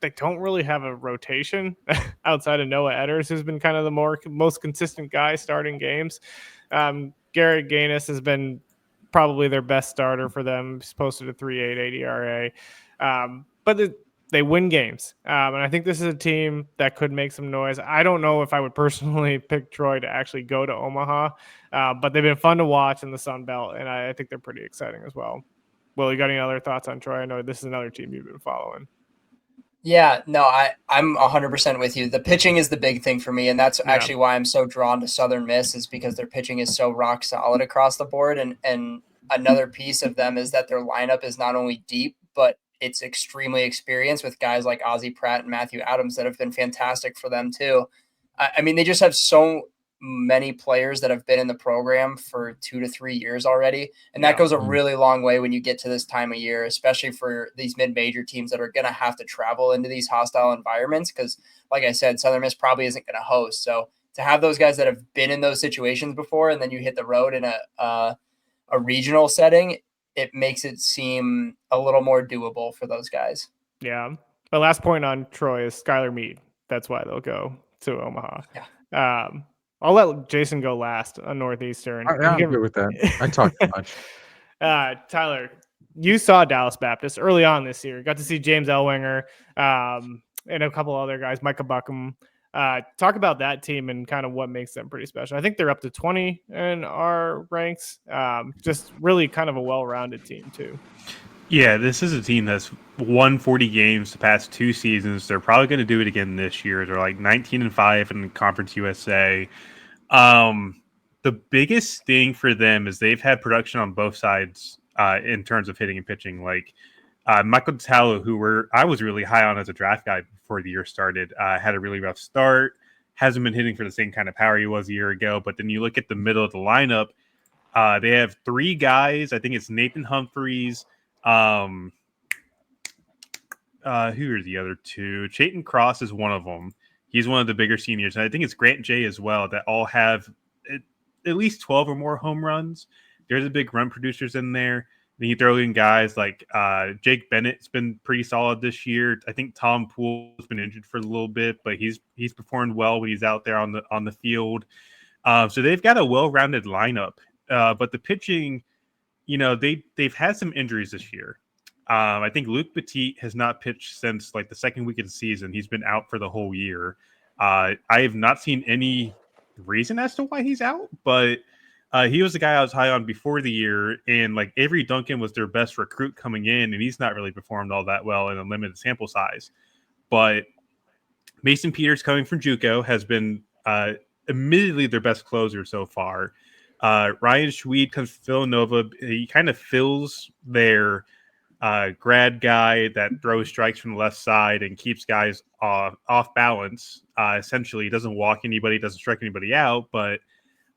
They don't really have a rotation outside of Noah Edders, who's been kind of the most consistent guy starting games. Garrett Gaines has been probably their best starter for them. He's posted a 3.88 ERA. But they win games. And I think this is a team that could make some noise. I don't know if I would personally pick Troy to actually go to Omaha, but they've been fun to watch in the Sun Belt, and I think they're pretty exciting as well. Will, you got any other thoughts on Troy? I know this is another team you've been following. Yeah, no, I'm 100% with you. The pitching is the big thing for me, and that's actually why I'm so drawn to Southern Miss, is because their pitching is so rock solid across the board. And another piece of them is that their lineup is not only deep, but it's extremely experienced with guys like Ozzie Pratt and Matthew Adams that have been fantastic for them too. I mean, they just have so many players that have been in the program for 2 to 3 years already. And that goes a really long way when you get to this time of year, especially for these mid-major teams that are going to have to travel into these hostile environments. Because like I said, Southern Miss probably isn't going to host. So to have those guys that have been in those situations before, and then you hit the road in a regional setting, it makes it seem a little more doable for those guys. Yeah. My last point on Troy is Skylar Meade. That's why they'll go to Omaha. Yeah. I'll let Jason go last on Northeastern. I'm good with that. I talk too much. Tyler, you saw Dallas Baptist early on this year. Got to see James Ellwanger and a couple other guys, Micah Buckham. Talk about that team and kind of what makes them pretty special. I think they're up to 20 in our ranks. Just really kind of a well-rounded team too. Yeah, this is a team that's won 40 games the past 2 seasons. They're probably going to do it again this year. They're like 19-5 in Conference USA. The biggest thing for them is they've had production on both sides in terms of hitting and pitching. Like Michael Tallo, who I was really high on as a draft guy before the year started, had a really rough start. Hasn't been hitting for the same kind of power he was a year ago. But then you look at the middle of the lineup, they have 3 guys. I think it's Nathan Humphreys. Who are the other 2? Chayton Cross is one of them. He's one of the bigger seniors. And I think it's Grant Jay as well, that all have at least 12 or more home runs. There's a big run producers in there. Then you throw in guys like Jake Bennett's been pretty solid this year. I think Tom Poole's been injured for a little bit, but he's performed well when he's out there on the field. So they've got a well-rounded lineup. But the pitching, they've had some injuries this year. I think Luke Petit has not pitched since like the second week of the season. He's been out for the whole year. I have not seen any reason as to why he's out, but he was the guy I was high on before the year, and like Avery Duncan was their best recruit coming in, and he's not really performed all that well in a limited sample size. But Mason Peters, coming from JUCO, has been admittedly their best closer so far. Ryan Schweed comes from Villanova. He kind of fills their grad guy that throws strikes from the left side and keeps guys off balance. Essentially, he doesn't walk anybody, doesn't strike anybody out, but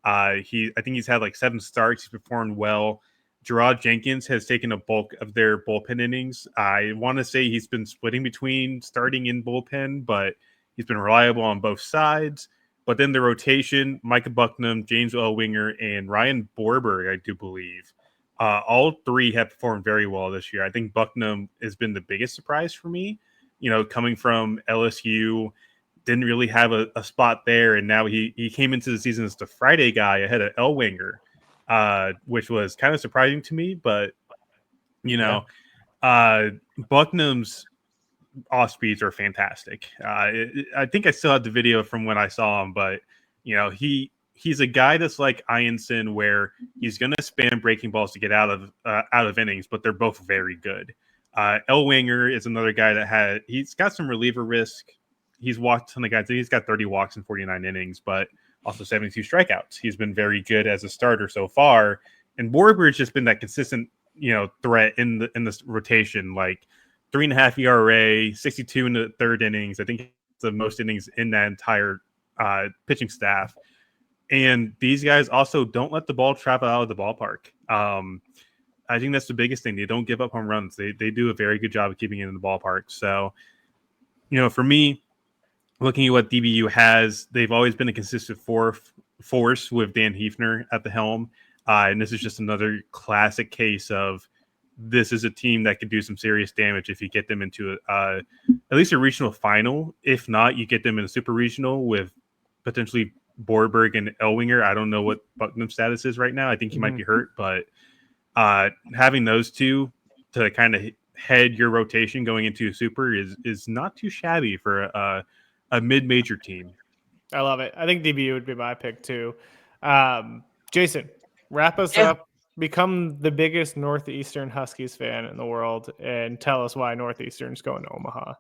I think he's had like 7 starts. He's performed well. Gerard Jenkins has taken a bulk of their bullpen innings. I want to say he's been splitting between starting in bullpen, but he's been reliable on both sides. But then the rotation, Micah Bucknam, James Ellwinger, and Ryan Borberg, I do believe, all three have performed very well this year. I think Bucknam has been the biggest surprise for me. Coming from LSU, didn't really have a spot there, and now he came into the season as the Friday guy ahead of Ellwinger. Which was kind of surprising to me, but Bucknam's off speeds are fantastic. I think I still have the video from when I saw him, but he's a guy that's like Ianson, where he's going to spam breaking balls to get out of innings, but they're both very good. Ellwinger is another guy that he's got some reliever risk. He's walked a ton of guys. He's got 30 walks in 49 innings, but also 72 strikeouts. He's been very good as a starter so far. And Borberg's just been that consistent, threat in this rotation, like 3.5 ERA, 62 in the third innings. I think it's the most innings in that entire pitching staff. And these guys also don't let the ball travel out of the ballpark. I think that's the biggest thing. They don't give up home runs. They do a very good job of keeping it in the ballpark. So, for me, looking at what DBU has, they've always been a consistent force with Dan Hefner at the helm. And this is just another classic case of this is a team that could do some serious damage if you get them into at least a regional final. If not, you get them in a super regional with potentially Borberg and Ellwinger. I don't know what Bucknam's status is right now. I think he might be hurt, but having those two to kind of head your rotation going into a super is not too shabby for a mid-major team. I love it. I think DBU would be my pick too. Jason, wrap us up. Become the biggest Northeastern Huskies fan in the world and tell us why Northeastern's going to Omaha.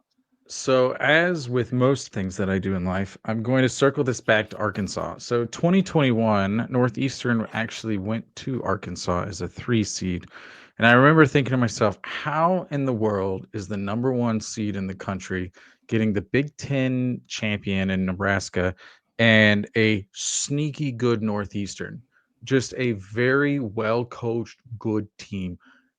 So, as with most things that I do in life, I'm going to circle this back to Arkansas. So, 2021, Northeastern actually went to Arkansas as a 3 seed. And I remember thinking to myself, how in the world is the number 1 seed in the country getting the Big Ten champion in Nebraska and a sneaky good Northeastern? Just a very well-coached, good team.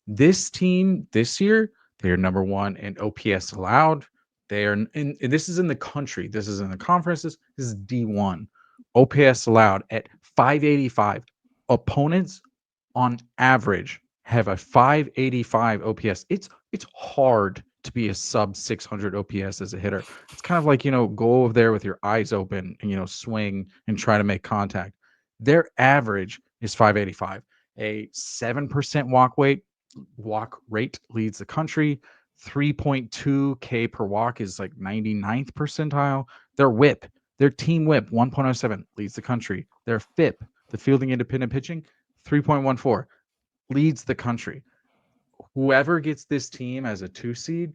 This team this year, they are number 1 in OPS allowed. They are in, and this is in the country. This is in the conferences. This is D1. OPS allowed at 585. Opponents on average have a 585 OPS. It's hard to be a sub 600 OPS as a hitter. It's kind of like, go over there with your eyes open and, swing and try to make contact. Their average is 585. A 7% walk rate leads the country. 3.2 K per walk is like 99th percentile. Their team whip, 1.07 leads the country. Their FIP, the fielding independent pitching, 3.14 leads the country. Whoever gets this team as a 2 seed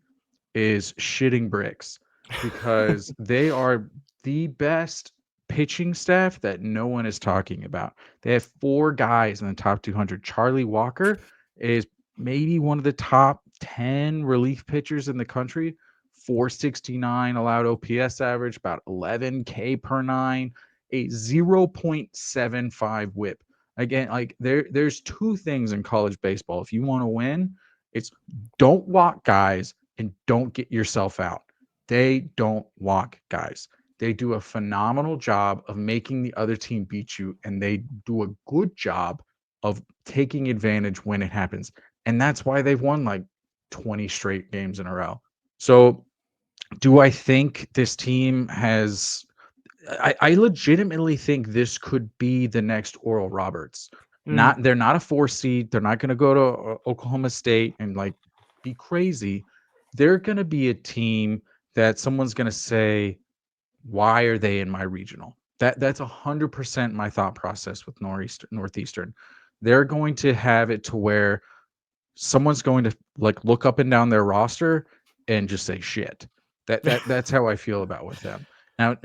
is shitting bricks because they are the best pitching staff that no one is talking about. They have 4 guys in the top 200. Charlie Walker is maybe one of the top 10 relief pitchers in the country. 469 allowed OPS average, about 11 K per 9, a 0.75 whip. Again, like there's 2 things in college baseball. If you want to win, it's don't walk guys and don't get yourself out. They don't walk guys. They do a phenomenal job of making the other team beat you, and they do a good job of taking advantage when it happens. And that's why they've won like 20 straight games in a row. So do I think this team has I legitimately think this could be the next Oral Roberts. They're not a 4 seed. They're not going to go to Oklahoma State and like be crazy. They're going to be a team that someone's going to say, why are they in my regional? That's 100% my thought process with Northeastern. They're going to have it to where someone's going to like look up and down their roster and just say shit. That's how I feel about with them. Now,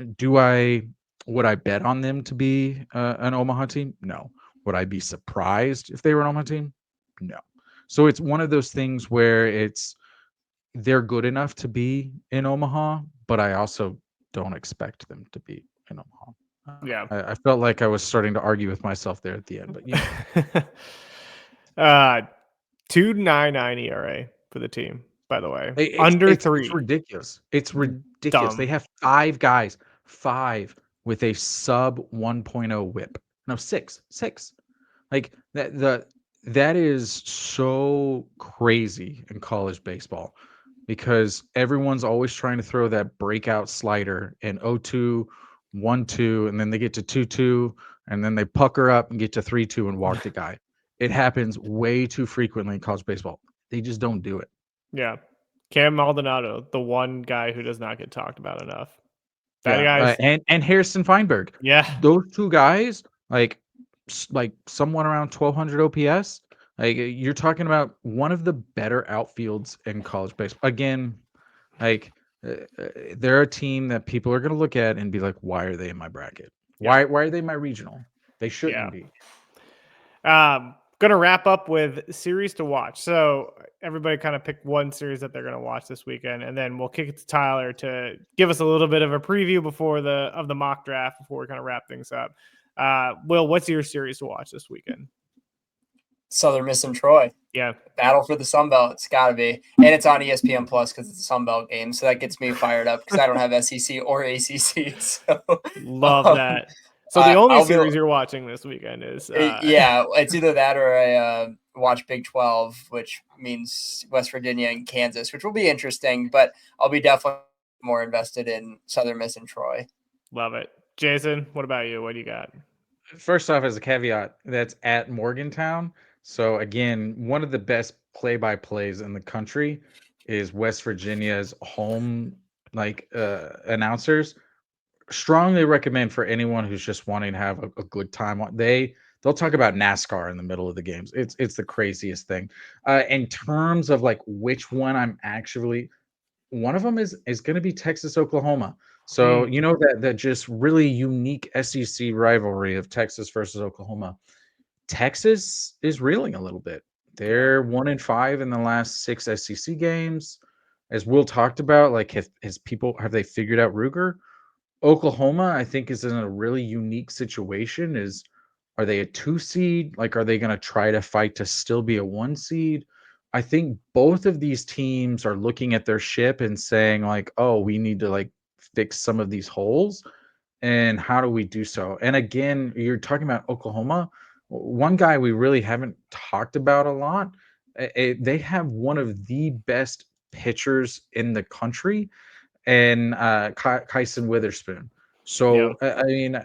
would I bet on them to be an Omaha team? No. Would I be surprised if they were an Omaha team? No. So it's one of those things where they're good enough to be in Omaha, but I also don't expect them to be in Omaha. Yeah. I felt like I was starting to argue with myself there at the end, but 2.99 ERA for the team, by the way. Under 3. It's ridiculous. It's ridiculous. Dumb. They have 5 guys, 5 with a sub 1.0 whip. No, 6. Like that is so crazy in college baseball because everyone's always trying to throw that breakout slider in 0-2, 1-2, and then they get to 2-2, and then they pucker up and get to 3-2 and walk the guy. It happens way too frequently in college baseball. They just don't do it. Yeah. Cam Maldonado, the one guy who does not get talked about enough. That guy's and Harrison Feinberg. Yeah. Those 2 guys, like someone around 1200 OPS. Like you're talking about one of the better outfields in college baseball. Again, like they're a team that people are going to look at and be like, why are they in my bracket? Why are they my regional? They shouldn't be. Gonna wrap up with series to watch. So everybody kind of pick one series that they're gonna watch this weekend, and then we'll kick it to Tyler to give us a little bit of a preview before the mock draft before we kind of wrap things up. Will, what's your series to watch this weekend? Southern Miss and Troy. Yeah. Battle for the Sun Belt. It's got to be. And it's on ESPN Plus because it's a Sun Belt game. So that gets me fired up because I don't have SEC or ACC. So love that. So the only series you're watching this weekend is yeah, it's either that or I watch Big 12, which means West Virginia and Kansas, which will be interesting. But I'll be definitely more invested in Southern Miss and Troy. Love it. Jason, what about you? What do you got? First off, as a caveat, that's at Morgantown. So again, one of the best play-by-plays in the country is West Virginia's home announcers. Strongly recommend for anyone who's just wanting to have a good time. They'll talk about NASCAR in the middle of the games. It's the craziest thing. In terms of like which one I'm actually, one of them is going to be Texas Oklahoma. So you know that just really unique SEC rivalry of Texas versus Oklahoma. Texas is reeling a little bit. They're 1-5 in the last 6 SEC games. As Will talked about, like have they figured out Ruger? Oklahoma, I think, is in a really unique situation. Are they a 2 seed? Like, are they going to try to fight to still be a 1 seed? I think both of these teams are looking at their ship and saying, like, oh, we need to like fix some of these holes. And how do we do so? And again, you're talking about Oklahoma. One guy we really haven't talked about a lot. They have one of the best pitchers in the country, and Kyson Witherspoon. So I mean,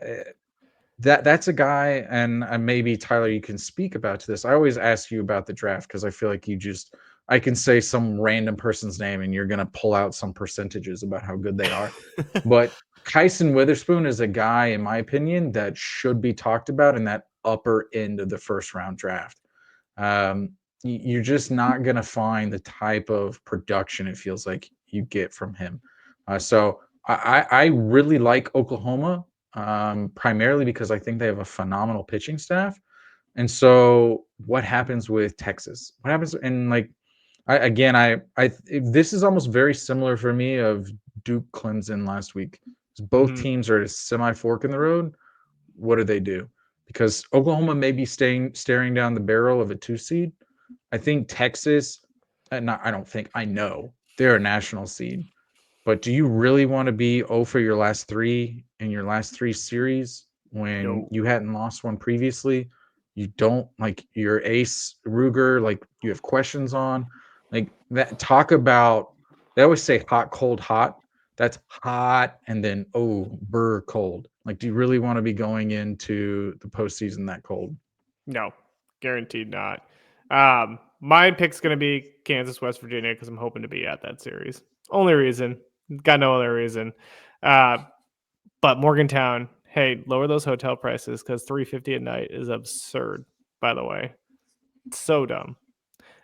that's a guy, and maybe Tyler, you can speak about this. I always ask you about the draft because I feel like I can say some random person's name and you're gonna pull out some percentages about how good they are. But Kyson Witherspoon is a guy, in my opinion, that should be talked about in that upper end of the first round draft. You're just not gonna find the type of production it feels like you get from him. So I really like Oklahoma, primarily because I think they have a phenomenal pitching staff. And so what happens with Texas? What happens? And like, this is almost very similar for me of Duke Clemson last week. Both teams are at a semi fork in the road. What do they do? Because Oklahoma may be staring down the barrel of a 2 seed. I think Texas, I know they're a national seed. But do you really want to be 0 for your last 3 in your last 3 series when you hadn't lost one previously? You don't like your ace Ruger, like you have questions on, like that. Talk about, they always say hot, cold, hot. That's hot, and then cold. Like, do you really want to be going into the postseason that cold? No, guaranteed not. My pick's going to be Kansas, West Virginia, because I'm hoping to be at that series. Only reason. Got no other reason. But Morgantown, hey, lower those hotel prices because $350 a night is absurd, by the way. It's so dumb.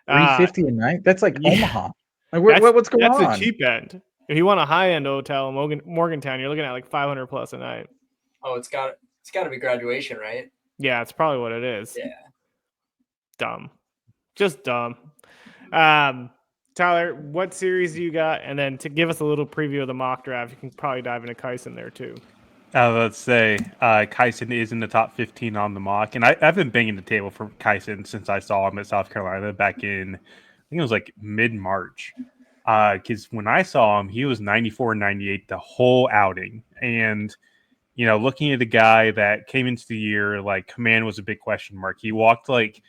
$350 a night? That's like Omaha. Like, what's going on? That's the cheap end. If you want a high-end hotel in Morgantown, you're looking at like $500 plus a night. Oh, it's got to be graduation, right? Yeah, it's probably what it is. Yeah. Dumb. Just dumb. Tyler, what series do you got? And then to give us a little preview of the mock draft, you can probably dive into Kyson there too. Let's say Kyson is in the top 15 on the mock, and I've been banging the table for Kyson since I saw him at South Carolina back in, I think it was like mid-March. Because when I saw him, he was 94 98 the whole outing. And, looking at a guy that came into the year, like, command was a big question mark. He walked like,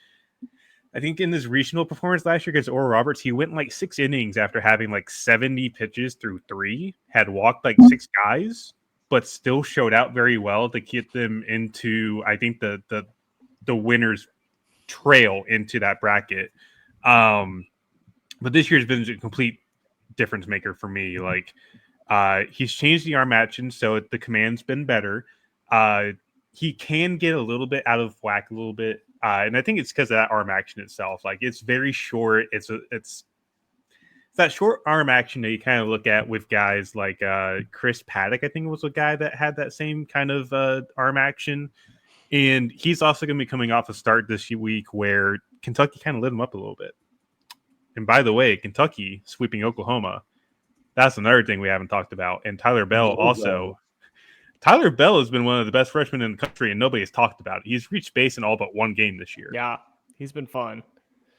I think in his regional performance last year against Oral Roberts, he went like 6 innings after having like 70 pitches through 3, had walked like 6 guys, but still showed out very well to get them into, I think, the winner's trail into that bracket. But this year's been a complete difference maker for me. Like, he's changed the arm action, so the command's been better. He can get a little bit out of whack a little bit. And I think it's because of that arm action itself. Like, it's very short. It's that short arm action that you kind of look at with guys like Chris Paddock, I think was a guy that had that same kind of arm action. And he's also going to be coming off a start this week where Kentucky kind of lit him up a little bit. And by the way, Kentucky sweeping Oklahoma. That's another thing we haven't talked about. And Tyler Bell also. Tyler Bell has been one of the best freshmen in the country, and nobody has talked about it. He's reached base in all but one game this year. Yeah, he's been fun.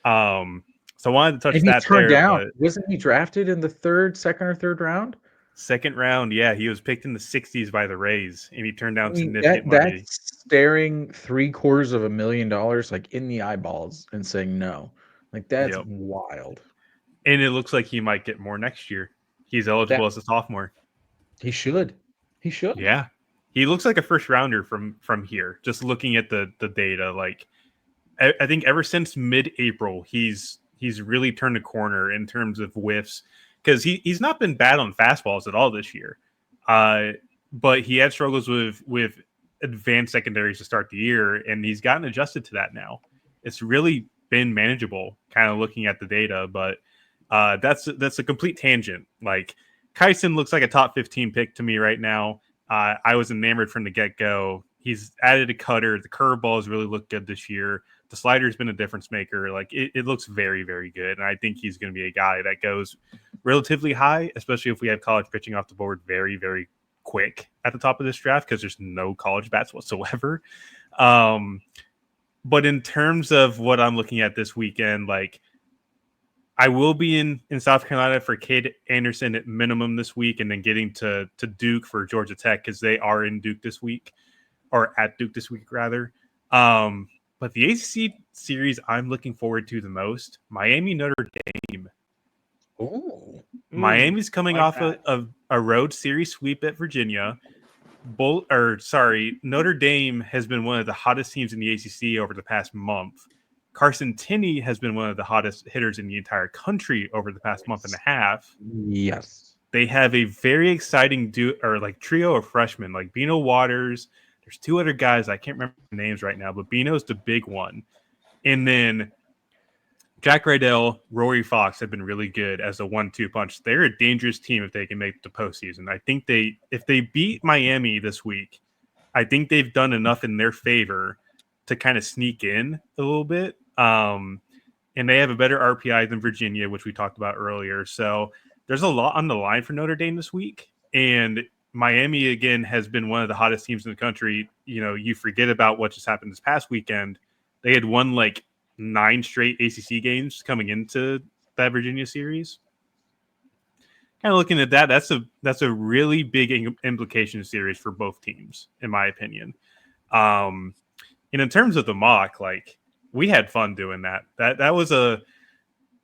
So I wanted to touch that turned there. Down. Wasn't he drafted in the second or third round? Second round, yeah. He was picked in the 60s by the Rays, and he turned down significant money. That's staring $750,000 like in the eyeballs and saying no. Like, that's wild. And it looks like he might get more next year. He's eligible as a sophomore. He should. Yeah. He looks like a first rounder from here. Just looking at the data, like, I think ever since mid-April, he's really turned a corner in terms of whiffs, because he's not been bad on fastballs at all this year. But he had struggles with advanced secondaries to start the year, and he's gotten adjusted to that now. It's really been manageable, kind of looking at the data, but that's a complete tangent. Like, Kyson looks like a top 15 pick to me right now. I was enamored from the get-go. He's added a cutter. The curveball has really looked good this year. The slider's been a difference maker. Like, it looks very, very good. And I think he's going to be a guy that goes relatively high, especially if we have college pitching off the board very, very quick at the top of this draft, because there's no college bats whatsoever. But in terms of what I'm looking at this weekend, like, I will be in South Carolina for Cade Anderson at minimum this week, and then getting to Duke for Georgia Tech, because they are in Duke this week, or at Duke this week, rather. But the ACC series I'm looking forward to the most, Miami Notre Dame. Oh, Miami's coming off a road series sweep at Virginia. Notre Dame has been one of the hottest teams in the ACC over the past month. Carson Tinney has been one of the hottest hitters in the entire country over the past month and a half. Yes. They have a very exciting trio of freshmen, like Bino Waters. There's 2 other guys. I can't remember their names right now, but Bino's the big one. And then Jack Rydell, Rory Fox have been really good as a 1-2 punch. They're a dangerous team if they can make the postseason. I think if they beat Miami this week, I think they've done enough in their favor to kind of sneak in a little bit. And they have a better RPI than Virginia, which we talked about earlier. So there's a lot on the line for Notre Dame this week. And Miami, again, has been one of the hottest teams in the country. You forget about what just happened this past weekend. They had won like 9 straight ACC games coming into that Virginia series. Kind of looking at that, that's a really big implication series for both teams, in my opinion. And in terms of the mock, like, we had fun doing that. That was a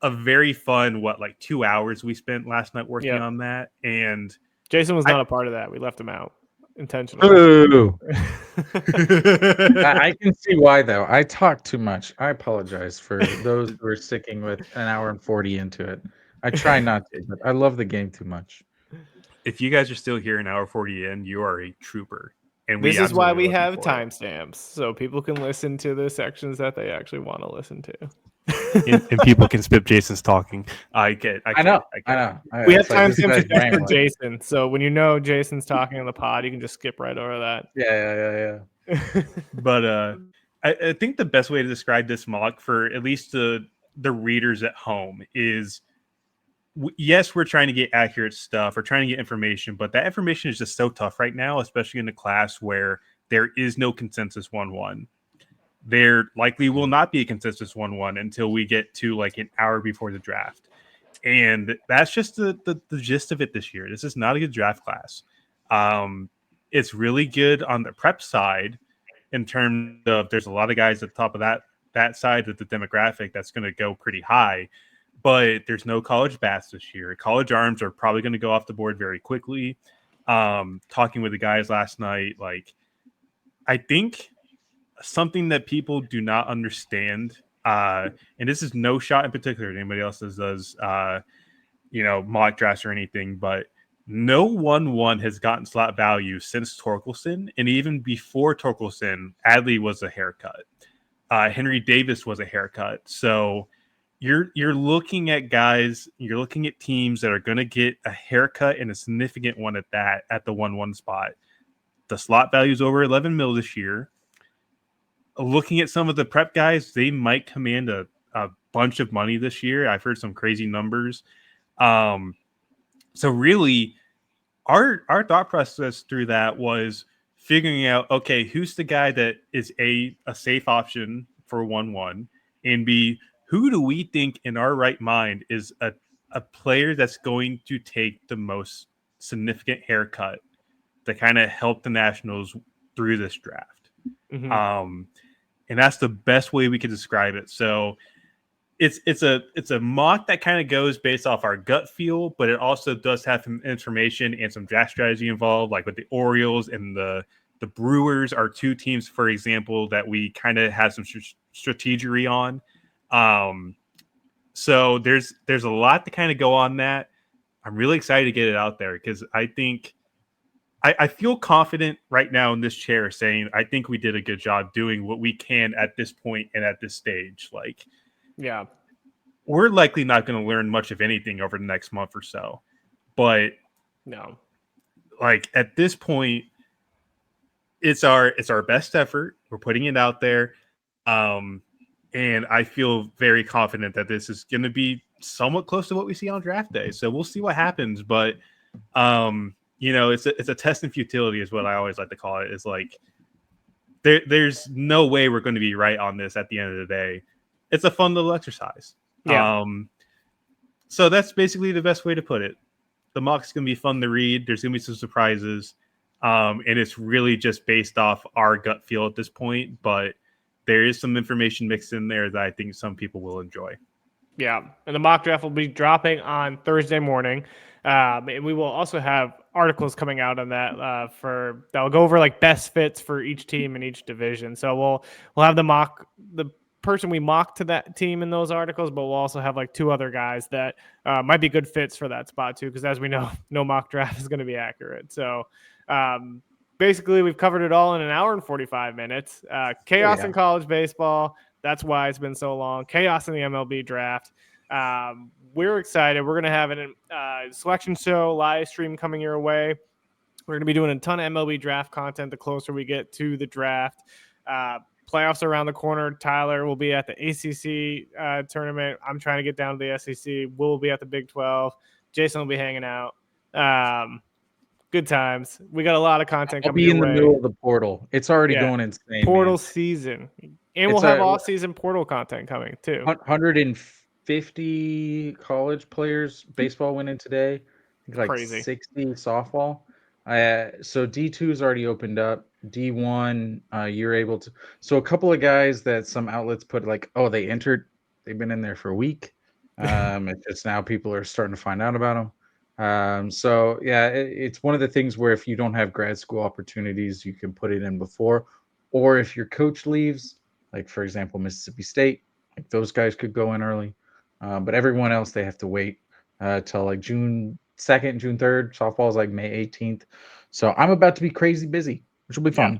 very fun 2 hours we spent last night working on that. And Jason was not a part of that. We left him out intentionally. I can see why, though. I talk too much. I apologize for those who are sticking with an hour and 40 into it. I try not to, but I love the game too much. If you guys are still here an hour 40 in, you are a trooper. And this is why we have timestamps, so people can listen to the sections that they actually want to listen to. and people can skip Jason's talking. I know. We have timestamps for Jason, so when Jason's talking on the pod, you can just skip right over that. Yeah. But I think the best way to describe this mock for at least the readers at home is yes, we're trying to get accurate stuff. We're trying to get information, but that information is just so tough right now, especially in a class where there is no consensus 1-1. There likely will not be a consensus 1-1 until we get to like an hour before the draft. And that's just the gist of it this year. This is not a good draft class. It's really good on the prep side in terms of there's a lot of guys at the top of that side of the demographic that's going to go pretty high. But there's no college bats this year. College arms are probably going to go off the board very quickly. Talking with the guys last night, like I think something that people do not understand, and this is no shot in particular to anybody else that does, mock drafts or anything, but no 1-1 has gotten slot value since Torkelson, and even before Torkelson, Adley was a haircut. Henry Davis was a haircut. So you're looking at guys, you're looking at teams that are going to get a haircut and a significant one at that at the 1-1 spot. The slot value is over 11 mil this year. Looking at some of the prep guys, they might command a bunch of money this year. I've heard some crazy numbers. So really, our thought process through that was figuring out, okay, who's the guy that is a safe option for 1-1, and B, who do we think in our right mind is a player that's going to take the most significant haircut to kind of help the Nationals through this draft? Mm-hmm. And that's the best way we could describe it. So it's a mock that kind of goes based off our gut feel, but it also does have some information and some draft strategy involved, like with the Orioles and the Brewers are two teams, for example, that we kind of have some strategery on. So there's a lot to kind of go on that. I'm really excited to get it out there because I think I feel confident right now in this chair saying I think we did a good job doing what we can at this point and at this stage. Like, yeah, we're likely not going to learn much of anything over the next month or so, but no, like at this point, it's our best effort. We're putting it out there. And I feel very confident that this is going to be somewhat close to what we see on draft day. So we'll see what happens. But, it's a test in futility is what I always like to call it. It's like there's no way we're going to be right on this at the end of the day. It's a fun little exercise. Yeah. So that's basically the best way to put it. The mock's going to be fun to read. There's going to be some surprises. And it's really just based off our gut feel at this point. But there is some information mixed in there that I think some people will enjoy. Yeah, and the mock draft will be dropping on Thursday morning. And we will also have articles coming out on that that will go over like best fits for each team in each division. So we'll have the person we mock to that team in those articles, but we'll also have like two other guys that might be good fits for that spot too, because as we know, no mock draft is going to be accurate. So basically, we've covered it all in an hour and 45 minutes. Chaos in college baseball. That's why it's been so long. Chaos in the MLB draft. We're excited. We're going to have a selection show live stream coming your way. We're going to be doing a ton of MLB draft content the closer we get to the draft. Playoffs are around the corner. Tyler will be at the ACC tournament. I'm trying to get down to the SEC. We'll be at the Big 12. Jason will be hanging out. Good times. We got a lot of content coming your way. I'll be in the middle of the portal. It's already going insane. Portal season. And we'll have off-season portal content coming too. 150 college players baseball went in today. I think like crazy. 60 softball. So D2's already opened up. D1, you're able to. So a couple of guys that some outlets put like, oh, they entered. They've been in there for a week. It's just now people are starting to find out about them. So yeah, it's one of the things where if you don't have grad school opportunities, you can put it in before, or if your coach leaves, like for example, Mississippi State, like those guys could go in early. But everyone else, they have to wait till like June 2nd, June 3rd. Softball is like May 18th. So I'm about to be crazy busy, which will be fun. Yeah.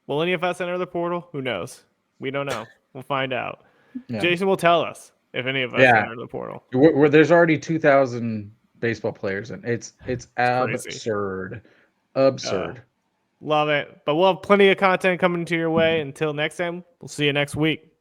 Will any of us enter the portal? Who knows? We don't know. We'll find out. Yeah. Jason will tell us if any of us enter the portal. There's already 2,000 baseball players, and it's absurd. Absurd. Love it. But we'll have plenty of content coming to your way. Until next time, we'll see you next week.